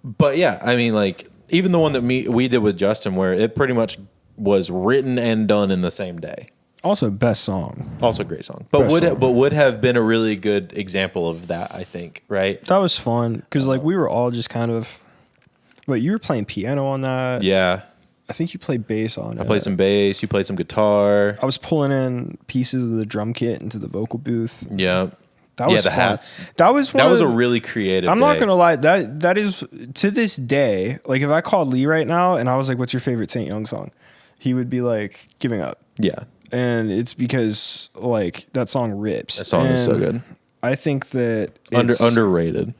But yeah, I mean, like. Even the one that we did with Justin, where it pretty much was written and done in the same day.
Also, best song.
Also, great song. But would have been a really good example of that, I think. Right?
That was fun because like we were all just kind of. Wait, you were playing piano on that?
Yeah.
I think you played bass on it.
I played some bass. You played some guitar.
I was pulling in pieces of the drum kit into the vocal booth.
Yeah.
That was
the
fun.
hats.
That was
a really creative.
I'm not gonna lie. That is to this day. Like if I called Lee right now and I was like, "What's your favorite Saint Young song?" He would be like, "Giving Up."
Yeah,
and it's because like that song rips.
That song is so good.
I think that
underrated.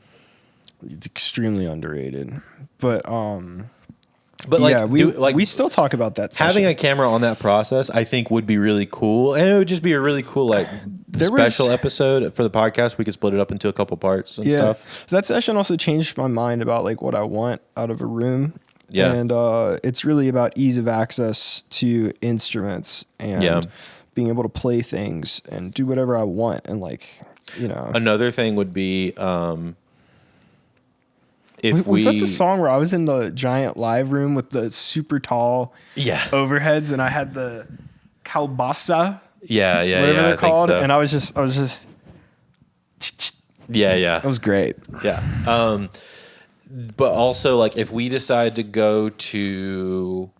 It's extremely underrated, but
like,
yeah, we still talk about that session.
Having a camera on that process, I think, would be really cool, and it would just be a really cool like special episode for the podcast. We could split it up into a couple parts and stuff.
That session also changed my mind about like what I want out of a room.
Yeah,
and it's really about ease of access to instruments and being able to play things and do whatever I want and like you know.
Another thing would be.
Was that the song where I was in the giant live room with the super tall overheads and I had the kalbasa? Whatever they're called. So. And I was just It was great.
Yeah. But also like if we decide to go to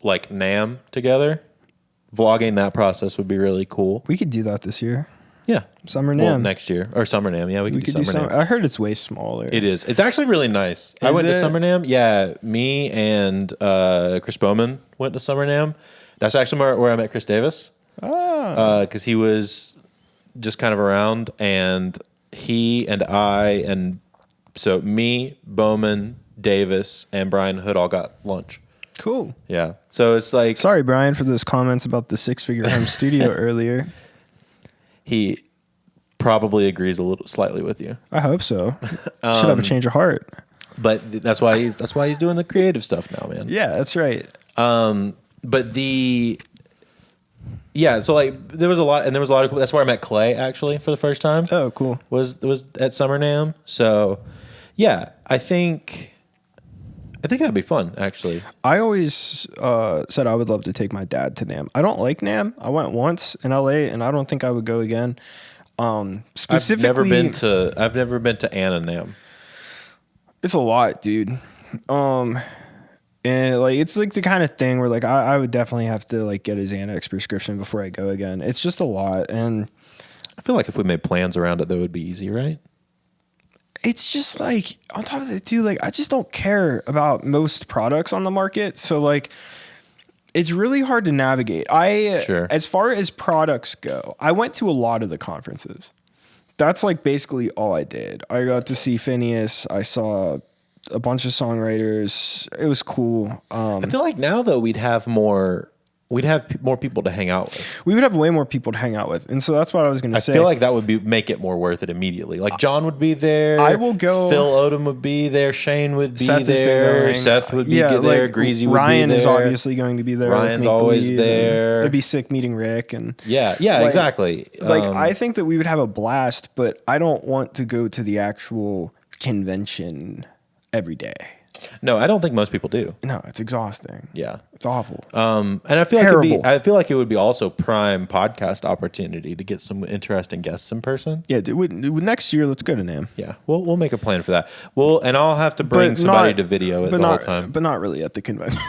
like NAMM together, vlogging that process would be really cool.
We could do that this year.
Yeah.
Summer
Well,
NAMM.
next year. Or Summer NAMM. Yeah, we
We
could
could
do Summer NAMM.
I heard it's way smaller.
It is. It's actually really nice. I
Is
went to
it?
Summer NAMM. Yeah, me and Chris Bowman went to Summer NAMM. That's actually where I met Chris Davis. Because he was just kind of around, and he and I, and so me, Bowman, Davis, and Brian Hood all got lunch.
Cool.
Yeah. So it's like
Sorry, Brian, for those comments about the 6-figure home studio earlier.
he probably agrees a little slightly with you,
I hope so. Should have a change of heart.
but that's why he's doing the creative stuff now, man.
Yeah, that's right.
But so like there was a lot of that's where I met Clay actually for the first time.
Oh, cool.
Was at Summer NAMM. So yeah, I think that'd be fun actually.
I always said I would love to take my dad to NAMM. I don't like NAMM. I went once in LA, and I don't think I would go again. Specifically,
I've never been to Anna NAMM.
it's a lot, dude. And like it's like the kind of thing where like I would definitely have to like get his Xanax prescription before I go again. It's just a lot, and
I feel like if we made plans around it, that would be easy, right?
it's just like on top of that, too. Like I just don't care about most products on the market, so like it's really hard to navigate.
Sure.
As far as products go, I went to a lot of the conferences. That's like basically all I did. I got to see Phineas. I saw a bunch of songwriters. It was cool.
I feel like now though we'd have more people to hang out with.
We would have way more people to hang out with, and so that's what I was going to say.
I feel like that would make it more worth it immediately. Like John would be there.
I will go.
Phil Odom would be there. Shane would be
Seth has been
there.
going.
Seth would be there.
like,
Greasy would
Ryan
be there.
is obviously going to be there.
Ryan's
with Make
always
Believe, and
there.
It'd be sick meeting Rick and
Yeah,
like-
exactly.
Like I think that we would have a blast, but I don't want to go to the actual convention every day.
No, I don't think most people do.
No, it's exhausting.
Yeah.
It's awful.
And I feel
Terrible.
like it would be also prime podcast opportunity to get some interesting guests in person.
Yeah, next year let's go to NAMM.
Yeah, we'll make a plan for that. And I'll have to bring somebody to video it the whole time.
But not really at the convention.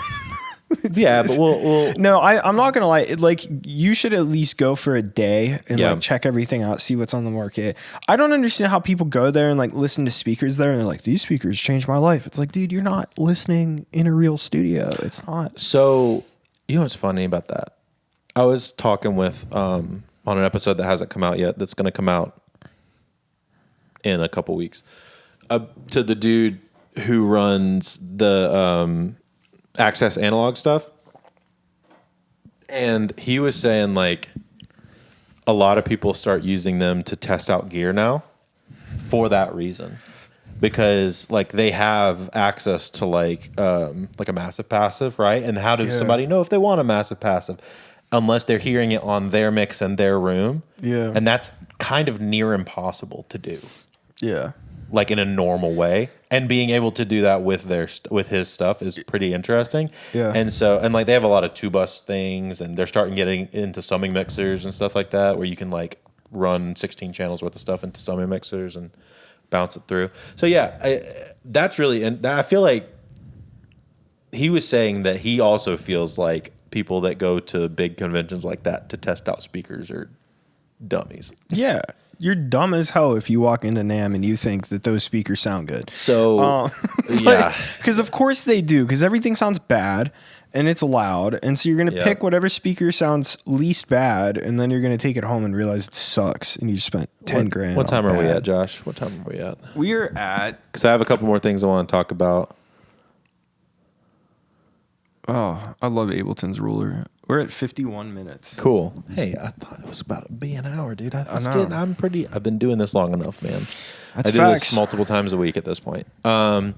Yeah, but we'll
No, I'm not gonna lie. Like you should at least go for a day and
Yeah.
like check everything out, see what's on the market. I don't understand how people go there and like listen to speakers there and they're like, these speakers changed my life. It's like, dude, you're not listening in a real studio. It's not.
So, you know what's funny about that? I was talking with on an episode that hasn't come out yet. That's going to come out in a couple weeks. To the dude who runs the Access Analog stuff, and he was saying like a lot of people start using them to test out gear now for that reason, because like they have access to like a massive passive, right? And how does somebody know if they want a massive passive unless they're hearing it on their mix in their room?
Yeah.
And that's kind of near impossible to do,
Yeah.
like in a normal way. And being able to do that with his stuff is pretty interesting.
Yeah.
And like they have a lot of two bus things, and they're starting getting into summing mixers and stuff like that, where you can like run 16 channels worth of stuff into summing mixers and bounce it through. So yeah, that's really, and I feel like he was saying that he also feels like people that go to big conventions like that to test out speakers are dummies.
Yeah. You're dumb as hell if you walk into NAMM and you think that those speakers sound good.
So yeah,
Because of course they do, because everything sounds bad and it's loud. And so you're going to pick whatever speaker sounds least bad, and then you're going to take it home and realize it sucks and you just spent 10 grand.
What time
on
are we
bad.
at, Josh? What time are we at?
We're at,
Because I have a couple more things I want to talk about.
oh, I love Ableton's ruler. We're at 51 minutes.
Cool. Hey, I thought it was about to be an hour, dude. I've been doing this long enough, man.
That's
I do
facts.
this multiple times a week at this point. So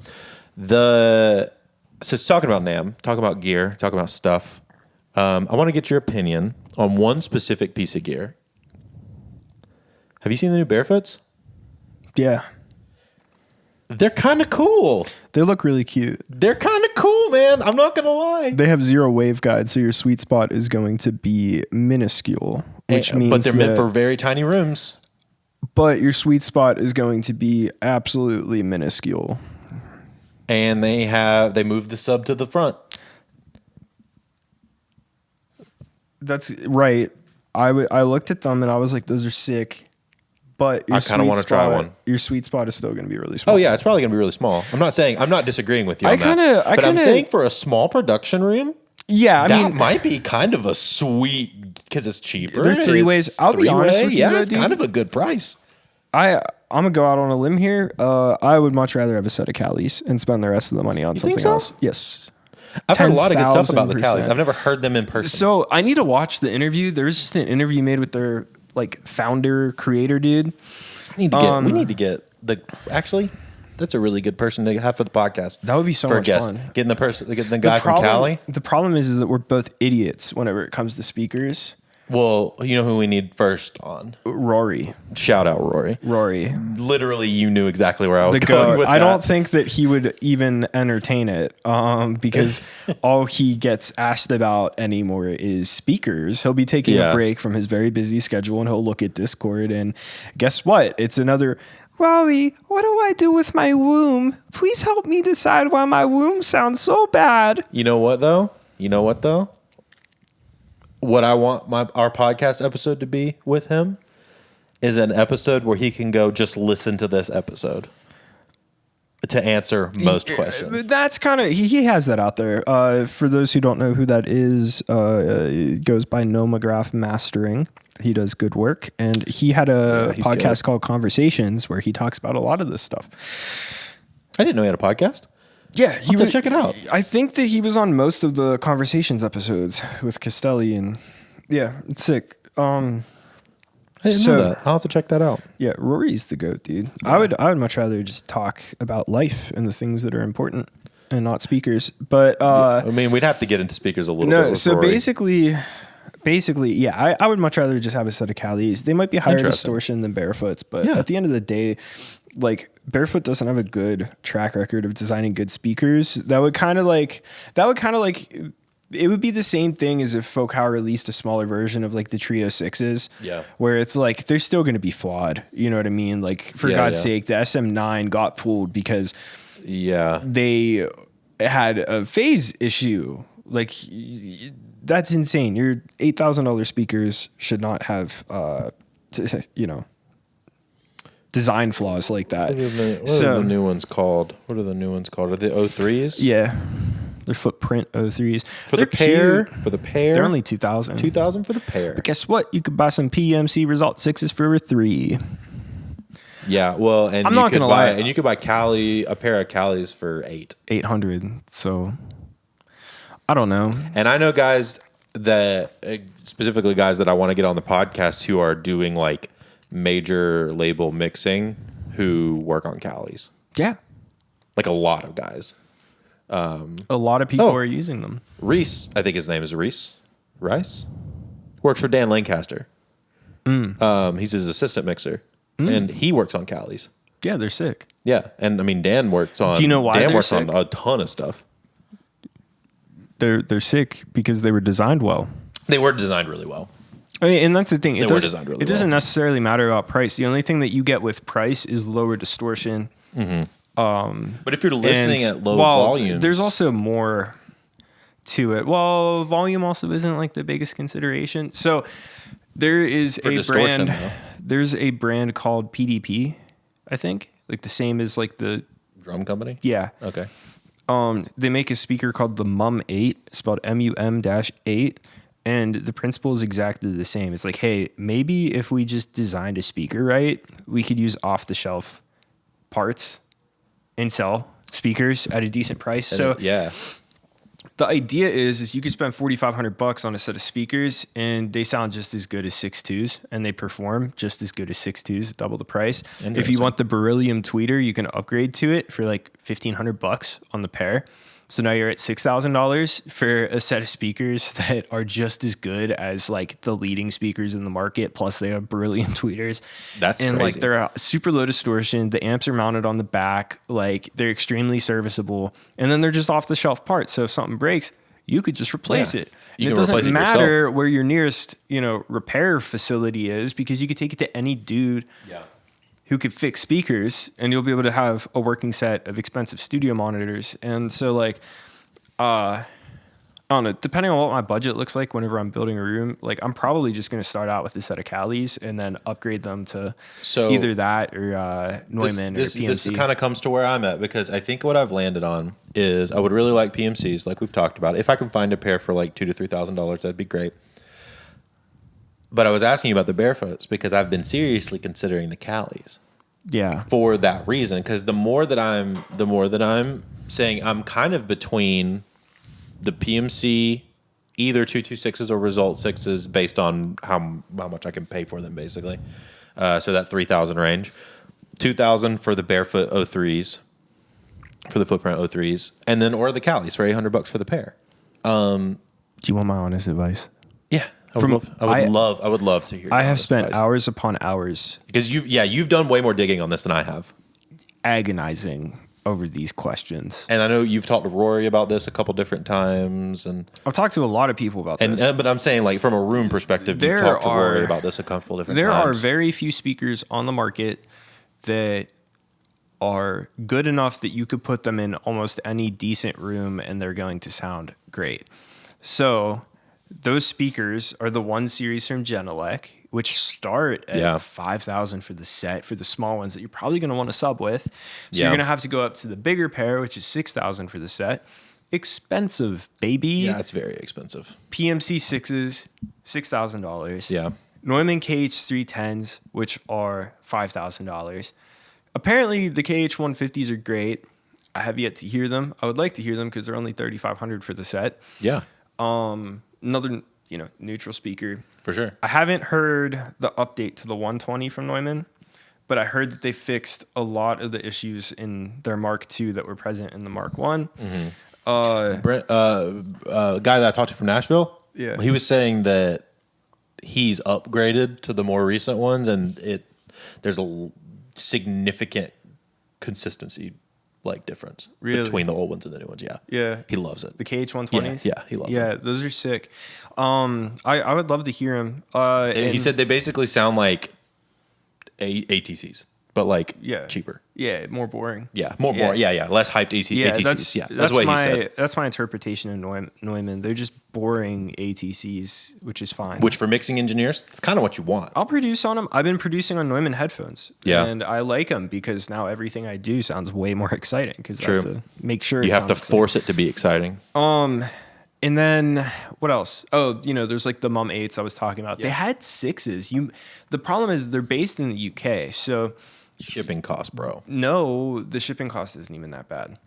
it's talking about NAMM, talking about gear, talking about stuff. I want to get your opinion on one specific piece of gear. Have you seen the new Barefoots?
Yeah.
They're kind of cool.
They look really cute.
They're kind of cool, man. I'm not going to lie.
They have 0 waveguide, so your sweet spot is going to be minuscule, which means
But they're meant
that-
for very tiny rooms.
But your sweet spot is going to be absolutely minuscule.
And they moved the sub to the front.
That's right. I looked at them and I was like, those are sick. But your
I kinda
sweet
wanna try
spot-
one.
Your sweet spot is still going to be really small.
Oh yeah, it's probably gonna be really small. I'm not disagreeing with you on but I'm saying for a small production room,
Yeah, I
that
mean,
might be kind of a sweet because it's cheaper.
There's three ways. I'll be honest with you,
Yeah,
though,
it's
dude.
kind of a good price.
I'm gonna go out on a limb here. I would much rather have a set of Calis and spend the rest of the money on something
think so?
else. Yes.
I've heard a lot of good stuff about the
10,000%.
Calis. I've never heard them in person.
So I need to watch the interview. There was just an interview made with their like founder creator dude.
we need to get actually. That's a really good person to have for the podcast.
That would be so
for a
much
guest.
fun.
Getting the guy from Cali.
The problem is that we're both idiots whenever it comes to speakers.
Well, you know who we need first on?
Rory.
Shout out Rory. Literally, you knew exactly where I was going with that.
I don't think that he would even entertain it because all he gets asked about anymore is speakers. He'll be taking a break from his very busy schedule and he'll look at Discord and guess what? It's another, Rory, what do I do with my womb? Please help me decide why my womb sounds so bad.
You know what though? What I want our podcast episode to be with him is an episode where he can go just listen to this episode to answer most questions.
That's kind of he has that out there. For those who don't know who that is, it goes by Nomograph Mastering. He does good work, and he had a podcast called Conversations where he talks about a lot of this stuff.
I didn't know he had a podcast.
Yeah,
I'll have to check it out.
I think that he was on most of the Conversations episodes with Castelli, and yeah, it's sick.
I didn't know that. I'll have to check that out.
Yeah, Rory's the GOAT, dude. Yeah. I would much rather just talk about life and the things that are important and not speakers. But
I mean, we'd have to get into speakers a little bit. With
so
Rory.
basically, yeah, I would much rather just have a set of Calis. They might be higher distortion than Barefoots, but at the end of the day, like Barefoot doesn't have a good track record of designing good speakers. That would kind of like it would be the same thing as if Focal released a smaller version of like the Trio 6s. Yeah. Where it's like they're still going to be flawed. You know what I mean? Like for God's sake, the SM9 got pulled because they had a phase issue. Like that's insane. Your $8,000 speakers should not have design flaws like that.
What are the new ones called? Are they O3s?
Yeah. They're footprint O3s.
For the pair,
they're only $2,000.
$2,000 for the pair.
But guess what? You could buy some PMC Result 6s for over $3,000.
Yeah, well, and
I'm not gonna lie,
and you could buy a pair of Calis for
$800. So I don't know.
And I know guys that specifically guys that I want to get on the podcast who are doing like major label mixing who work on Calis.
Yeah,
like a lot of guys.
A lot of people are using them.
Reese, I think his name is Reese. Rice works for Dan Lancaster. He's his assistant mixer, and he works on Calis.
Yeah, they're sick.
Yeah, and I mean Dan works on.
Do you know why
Dan
they're
works
sick?
on a ton of stuff.
They're sick because they were designed well.
They were designed really well.
I mean, and that's the thing. It doesn't
well.
necessarily matter about price. The only thing that you get with price is lower distortion.
Mm-hmm. But if you're listening at low volumes,
there's also more to it. Well, volume also isn't like the biggest consideration. So there is a brand. There's a brand called PDP, I think, like the same as like the
drum company.
Yeah.
Okay.
They make a speaker called the MUM8, spelled MUM-8. And the principle is exactly the same. It's like, hey, maybe if we just designed a speaker right, we could use off-the-shelf parts and sell speakers at a decent price. The idea is you could spend $4,500 on a set of speakers, and they sound just as good as 6.2s, and they perform just as good as 6.2s, double the price. If you want the Beryllium tweeter, you can upgrade to it for like $1,500 on the pair. So now you're at $6,000 for a set of speakers that are just as good as like the leading speakers in the market. Plus they have Beryllium tweeters.
That's crazy.
Like they're super low distortion. The amps are mounted on the back. Like they're extremely serviceable. And then they're just off the shelf parts. So if something breaks, you could just replace it. And it doesn't matter where your nearest, repair facility is because you could take it to any dude. Yeah. Who could fix speakers, and you'll be able to have a working set of expensive studio monitors. And so, like, I I don't know. Depending on what my budget looks like whenever I'm building a room, like I'm probably just going to start out with a set of Calis and then upgrade them to either that or Neumann or PMC.
This kind of comes to where I'm at, because I think what I've landed on is I would really like PMCs, like we've talked about. If I can find a pair for like $2,000 to $3,000, that'd be great. But I was asking you about the barefoots because I've been seriously considering the Calis.
Yeah.
For that reason, because the more that I'm saying I'm kind of between the PMC, either 226s or Result 6s based on how much I can pay for them, basically. So that 3,000 range. 2,000 for the barefoot 03s, for the footprint 03s, and then or the Calis for $800 for the pair.
Do you want my honest advice?
Yeah. I would love to hear.
I have spent hours upon hours
because you've done way more digging on this than I have.
Agonizing over these questions.
And I know you've talked to Rory about this a couple different times, and
I've talked to a lot of people about this.
But I'm saying, like, from a room perspective, you've talked to Rory about this a couple different times.
There are very few speakers on the market that are good enough that you could put them in almost any decent room and they're going to sound great. So those speakers are the 1 series from Genelec, which start at 5,000 for the set, for the small ones that you're probably going to want to sub with. So you're going to have to go up to the bigger pair, which is 6,000 for the set. Expensive, baby.
Yeah, it's very expensive.
PMC 6s, $6,000.
Yeah.
Neumann KH310s, which are $5,000. Apparently, the KH150s are great. I have yet to hear them. I would like to hear them because they're only $3,500 for the set.
Yeah.
Another, neutral speaker.
For sure.
I haven't heard the update to the 120 from Neumann, but I heard that they fixed a lot of the issues in their Mark II that were present in the Mark I.
Mm-hmm. Guy that I talked to from Nashville, he was saying that he's upgraded to the more recent ones, and there's a significant consistency difference between the old ones and the new ones. Yeah. He loves it.
The KH120s?
Yeah, he loves it.
Yeah, those are sick. I would love to hear him.
He said they basically sound like ATCs, but cheaper.
Yeah, more boring.
Yeah, more boring. Yeah. Less hyped ATCs. That's what he said.
That's my interpretation of Neumann. They're just boring ATCs, which is fine.
Which for mixing engineers, it's kind of what you want.
I'll produce on them. I've been producing on Neumann headphones.
Yeah.
And I like them because now everything I do sounds way more exciting because I have to make sure
you have to force it to be exciting.
And then what else? Oh, there's the Mum 8s I was talking about. Yeah. They had 6s. The problem is they're based in the UK, so
shipping cost, bro.
No, the shipping cost isn't even that bad.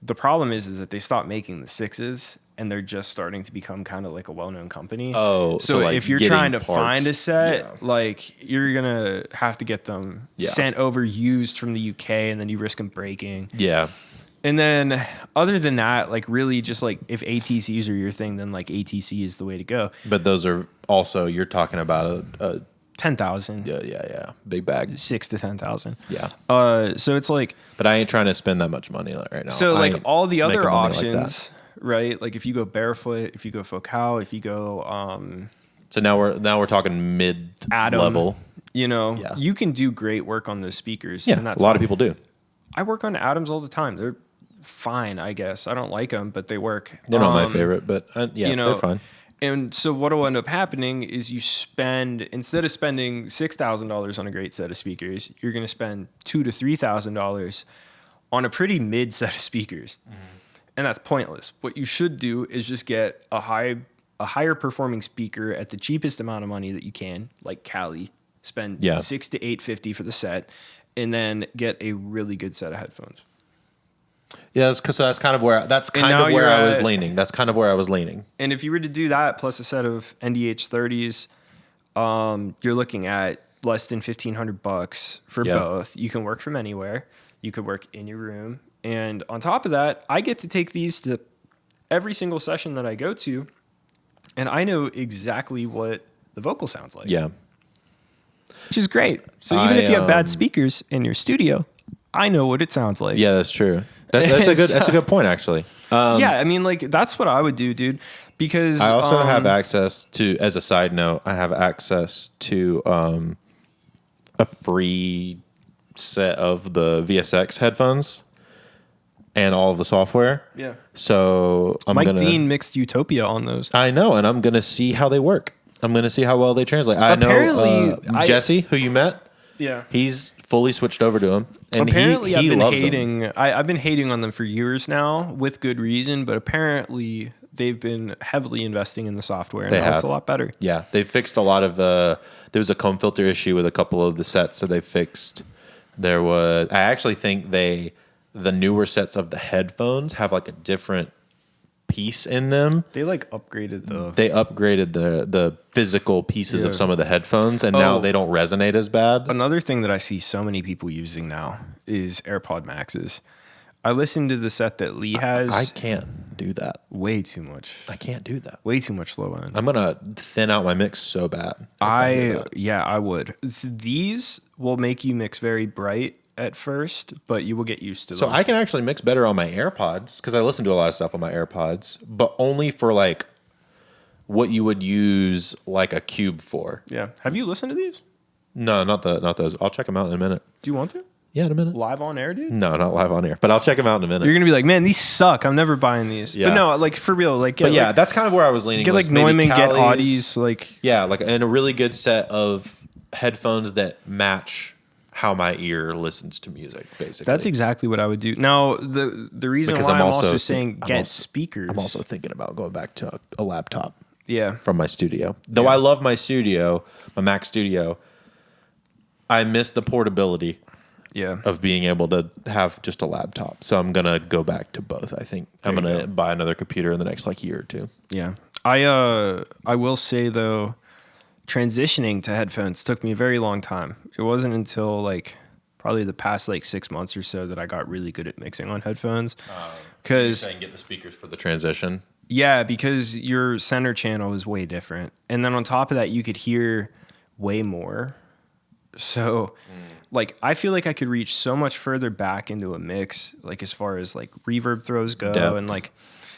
The problem is that they stopped making the 6s and they're just starting to become kind of like a well-known company.
Oh,
so if you're trying to find a set, you're gonna have to get them sent over used from the UK, and then you risk them breaking.
Yeah.
And then other than that, really just if ATCs are your thing, then ATC is the way to go.
But those are also, you're talking about a
10,000.
Yeah. Big bag.
6,000 to 10,000.
Yeah.
So it's
but I ain't trying to spend that much money right now.
So all the other options, right? If you go barefoot, if you go focal, if you go
So now we're talking mid level.
You can do great work on those speakers.
Yeah.
And that's
a lot of people do.
I work on Adams all the time. They're fine, I guess. I don't like them, but they work.
They're not my favorite, but they're fine.
And so what will end up happening is you spend, instead of spending $6,000 on a great set of speakers, you're going to spend $2,000 to $3,000 on a pretty mid set of speakers. Mm-hmm. And that's pointless. What you should do is just get a higher performing speaker at the cheapest amount of money that you can, like Cali. Spend $600 to $850 for the set, and then get a really good set of headphones.
Yeah, that's kind of where I was leaning. That's kind of where I was leaning.
And if you were to do that plus a set of NDH 30s, you're looking at less than $1,500 for both. You can work from anywhere. You could work in your room. And on top of that, I get to take these to every single session that I go to, and I know exactly what the vocal sounds like.
Yeah.
Which is great. So even if you have bad speakers in your studio, I know what it sounds like.
Yeah, that's true. That's a good point, actually.
That's what I would do, dude. Because
I also have access to, as a side note, a free set of the VSX headphones and all of the software.
Yeah.
So
Mike Dean mixed Utopia on those.
I know, and I'm gonna see how they work. I'm gonna see how well they translate.
Apparently,
I know Jesse, who you met.
Yeah.
He's fully switched over to him, and
apparently
he
I've been
loves
hating.
them.
I've been hating on them for years now, with good reason. But apparently, they've been heavily investing in the software, and now it's a lot better.
Yeah, they fixed a lot of the. There was a comb filter issue with a couple of the sets, so they fixed. There was. I actually think the newer sets of the headphones have like a different piece in them.
They upgraded
the physical pieces of some of the headphones, and now they don't resonate as bad.
Another thing that I see so many people using now is AirPod Maxes. I listened to the set that Lee has.
I can't do that.
Way too much.
I can't do that.
Way too much low end.
I'm gonna thin out my mix so bad.
I would. These will make you mix very bright at first, but you will get used to them.
So I can actually mix better on my AirPods because I listen to a lot of stuff on my AirPods, but only for like what you would use like a cube for.
Yeah. Have you listened to these?
No, not those. I'll check them out in a minute.
Do you want to?
Yeah, in a minute.
Live on air, dude?
No, not live on air, but I'll check them out in a minute.
You're gonna be like, man, these suck. I'm never buying these.
Yeah.
But no, like for real, like. Get,
but yeah, that's kind of where I was leaning.
Get like Neumann, get Audis, like.
Yeah, like and a really good set of headphones that match how my ear listens to music. Basically,
that's exactly what I would do. Now, the reason
because
why I'm also saying get speakers.
I'm also thinking about going back to a laptop.
Yeah,
from my studio. Though I love my studio, my Mac studio. I miss the portability.
Yeah.
Of being able to have just a laptop. So I'm going to go back to both. I think I'm going to buy another computer in the next like year or two.
Yeah. I will say though, transitioning to headphones took me a very long time. It wasn't until like probably the past like 6 months or so that I got really good at mixing on headphones. Cuz
so get the speakers for the transition.
Yeah, because your center channel is way different. And then on top of that, you could hear way more. So like I feel like I could reach so much further back into a mix, like as far as like reverb throws go. Depth. And like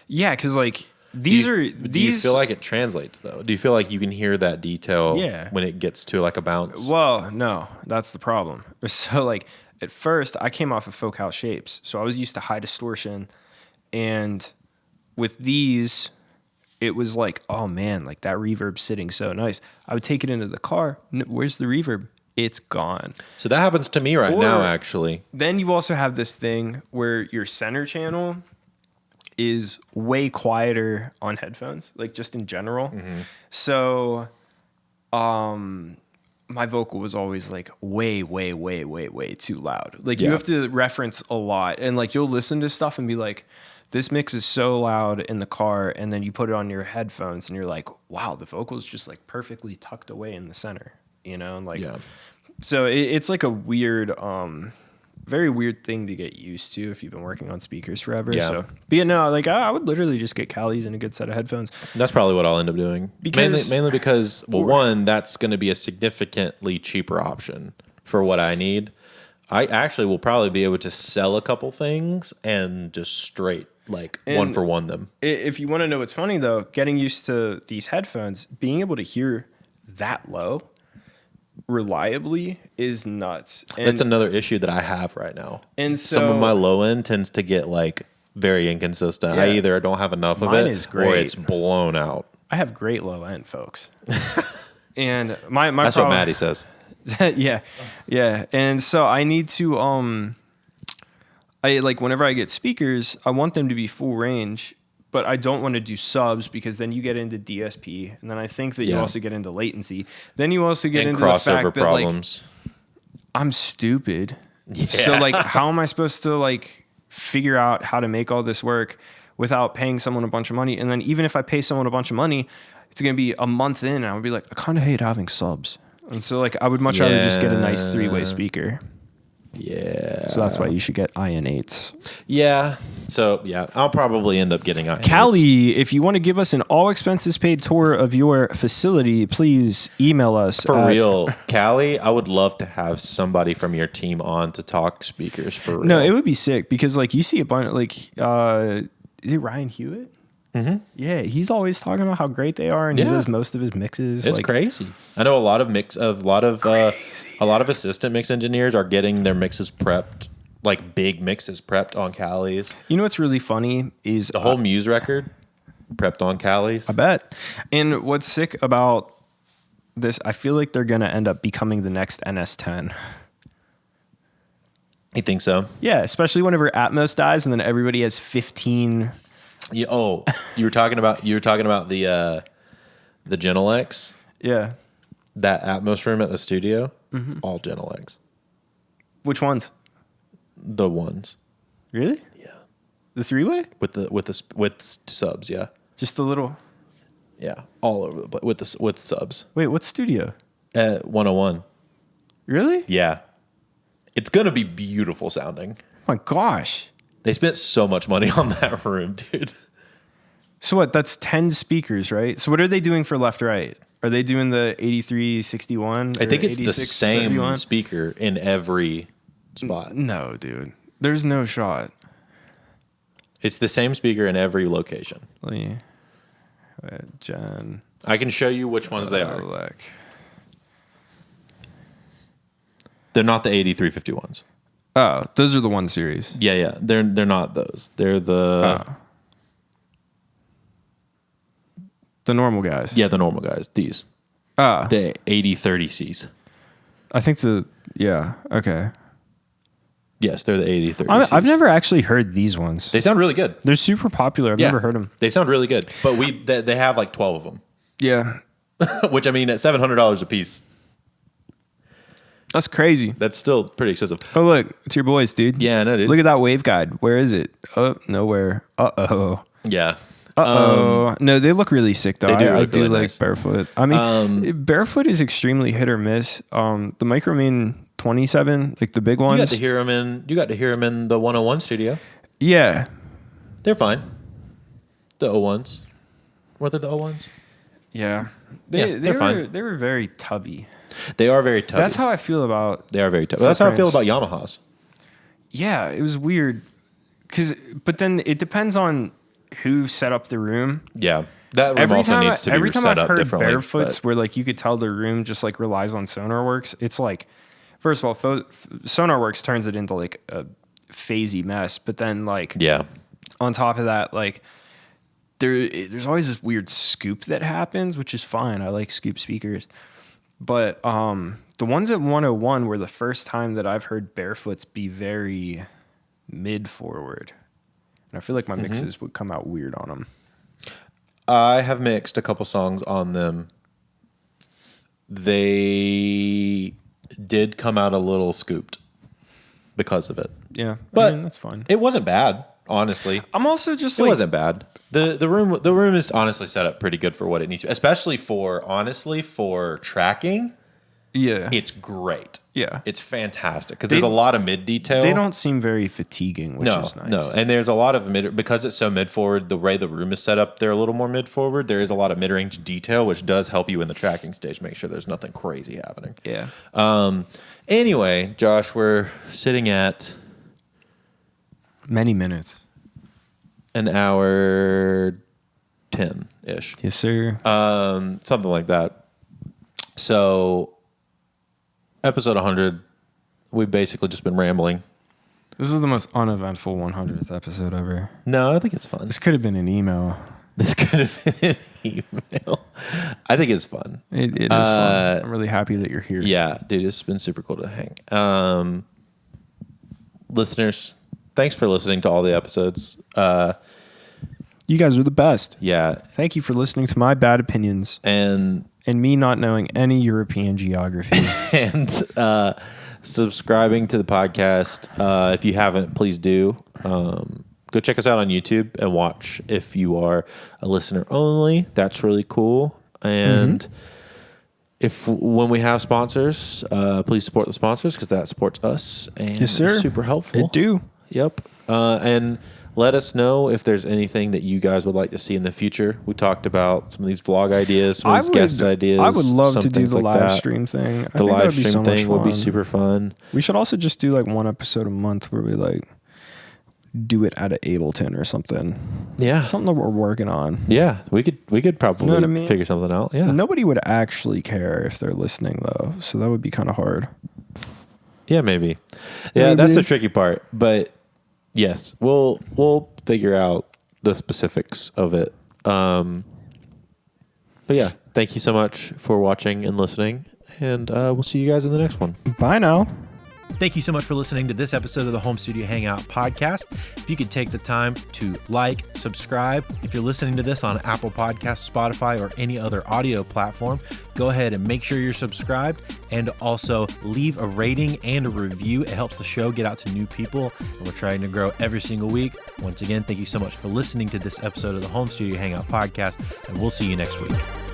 because like do you
feel like it translates though? Do you feel like you can hear that detail when it gets to like a bounce?
Well, no, that's the problem. So like at first I came off of Focal Shapes, so I was used to high distortion, and with these it was like, oh man, like that reverb's sitting so nice. I would take it into the car. Where's the reverb? It's gone.
So that happens to me right now, actually.
Then you also have this thing where your center channel is way quieter on headphones, like just in general. Mm-hmm. So my vocal was always like way too loud. Like you have to reference a lot. And like you'll listen to stuff and be like, this mix is so loud in the car, and then you put it on your headphones and you're like, wow, the vocal's just like perfectly tucked away in the center. You know, and like, so it's like a weird, very weird thing to get used to if you've been working on speakers forever. Yeah. So, but yeah, no, like I would literally just get Callies and a good set of headphones.
That's probably what I'll end up doing. Mainly because, well, one, that's going to be a significantly cheaper option for what I need. I actually will probably be able to sell a couple things and just straight one for one them.
If you want to know what's funny though, getting used to these headphones, being able to hear that low reliably is nuts. And
that's another issue that I have right now.
And so
some of my low end tends to get like very inconsistent. I either don't have enough of it or it's blown out.
I have great low end, folks. And my
that's what Maddie says.
yeah. And so I need to I like whenever I get speakers, I want them to be full range. But I don't want to do subs because then you get into DSP, and then I think that you also get into latency. Then you also get into the fact that like I'm stupid. Yeah. So like, how am I supposed to like figure out how to make all this work without paying someone a bunch of money? And then even if I pay someone a bunch of money, it's gonna be a month in, and I would be like, I kind of hate having subs. And so like, I would much rather just get a nice 3-way speaker.
Yeah.
So that's why you should get IN8s.
Yeah. So yeah, I'll probably end up getting IN8s.
Callie, if you want to give us an all expenses paid tour of your facility, please email us.
For real, Callie, I would love to have somebody from your team on to talk speakers for real.
No, it would be sick because like you see a bunch like is it Ryan Hewitt?
Mm-hmm.
Yeah, he's always talking about how great they are, and he does most of his mixes.
It's crazy. I know a lot of assistant mix engineers are getting their mixes prepped like big mixes prepped on Callies.
You know what's really funny is
The whole Muse record prepped on Callies.
I bet. And what's sick about this, I feel like they're going to end up becoming the next NS10.
You think so?
Yeah, especially whenever Atmos dies and then everybody has 15.
Yeah. Oh, you were talking about the Gentle X,
Yeah.
that Atmos room at the studio. All Gentle X.
Which ones?
The ones.
Really?
Yeah.
The 3-way?
With subs. Yeah.
Just the little.
Yeah. All over the place with subs.
Wait, what studio?
At 101.
Really?
Yeah. It's gonna be beautiful sounding.
Oh my gosh.
They spent so much money on that room, dude.
So what? That's 10 speakers, right? So what are they doing for left right? Are they doing the 8361?
I think it's the same
31?
speaker in every spot.
No, dude. There's no shot.
It's the same speaker in every location.
John.
I can show you which ones they are.
Look.
They're not the 8351s.
Oh, those are the 1 series.
Yeah. They're not those. They're the
The normal guys.
the normal guys. These. The 8030Cs.
I think okay.
Yes, they're the 8030Cs.
I've never actually heard these ones.
They sound really good.
They're super popular. I've never heard them.
They sound really good. But they have like 12 of them.
Yeah.
Which, I mean, at $700 a piece,
That's crazy.
that's still pretty expensive.
Oh, look. It's your boys, dude.
Yeah, I know, dude.
Look at that wave guide. Where is it? Oh, nowhere. Uh-oh.
Yeah.
No, they look really sick, though.
They do
I
look
do
really
like
nice.
Barefoot. I mean, Barefoot is extremely hit or miss. The Micromain 27, like the big ones.
You got to hear them in the 101 studio.
Yeah.
They're fine. The 01s. Were they the 01s?
Yeah.
They're fine.
They were very tubby.
They are very tubby.
That's how I feel about.
They are very tubby. That's how I feel about
footprints.
Yamahas.
Yeah, it was weird. But then it depends on who set up the room.
Yeah. That room also needs to be
every time
set
I've
up
heard
differently.
Barefoots where like you could tell the room just like relies on SonarWorks, it's like, first of all, SonarWorks turns it into like a phasey mess. But then like
Yeah.
on top of that, like there's always this weird scoop that happens, which is fine. I like scoop speakers. But the ones at 101 were the first time that I've heard Barefoots be very mid-forward. And I feel like my mixes would come out weird on them.
I have mixed a couple songs on them. They did come out a little scooped because of it.
Yeah,
But
I mean, that's fine.
It wasn't bad, honestly.
I'm also just
It
like,
wasn't bad. The room is honestly set up pretty good for what it needs to, especially for tracking.
yeah,
It's great.
yeah.
It's fantastic because there's a lot of mid detail.
They don't seem very fatiguing, which is nice.
No, and there's a lot of mid because it's so mid forward. The way the room is set up, they're a little more mid forward. There is a lot of mid range detail, which does help you in the tracking stage. Make sure there's nothing crazy happening.
Yeah.
Anyway, Josh, we're sitting at
Many minutes.
an hour 10-ish.
Yes, sir.
Something like that. So, episode 100, we've basically just been rambling.
This is the most uneventful 100th episode ever.
No, I think it's fun.
This could have been an email.
This could have been an email. I think it's fun.
It is fun. I'm really happy that you're here.
Yeah, dude, it's been super cool to hang. Listeners, thanks for listening to all the episodes.
You guys are the best.
Yeah,
Thank you for listening to my bad opinions
and
and me not knowing any European geography.
subscribing to the podcast. If you haven't, please do. Go check us out on YouTube and watch if you are a listener only. That's really cool. And when we have sponsors, please support the sponsors because that supports us. And
Yes, sir.
it's super helpful.
It do.
Yep. And let us know if there's anything that you guys would like to see in the future. We talked about some of these vlog ideas, some of these guest ideas.
I would love
some
to do
things
the
like
live
that.
stream thing.
The
think that
live
would be
stream
so much
thing would be
fun.
super fun.
We should also just do like one episode a month where we like do it out of Ableton or something.
Yeah.
Something that we're working on.
Yeah. We could probably
You know what I mean?
figure something out. Yeah.
Nobody would actually care if they're listening though, so that would be kind of hard.
Yeah, maybe. Yeah, that's the tricky part. But yes, we'll figure out the specifics of it. But yeah, thank you so much for watching and listening, and we'll see you guys in the next one.
Bye now.
Thank you so much for listening to this episode of the Home Studio Hangout podcast. If you could take the time to like, subscribe. If you're listening to this on Apple Podcasts, Spotify, or any other audio platform, go ahead and make sure you're subscribed, and also leave a rating and a review. It helps the show get out to new people, and we're trying to grow every single week. Once again, thank you so much for listening to this episode of the Home Studio Hangout podcast, and we'll see you next week.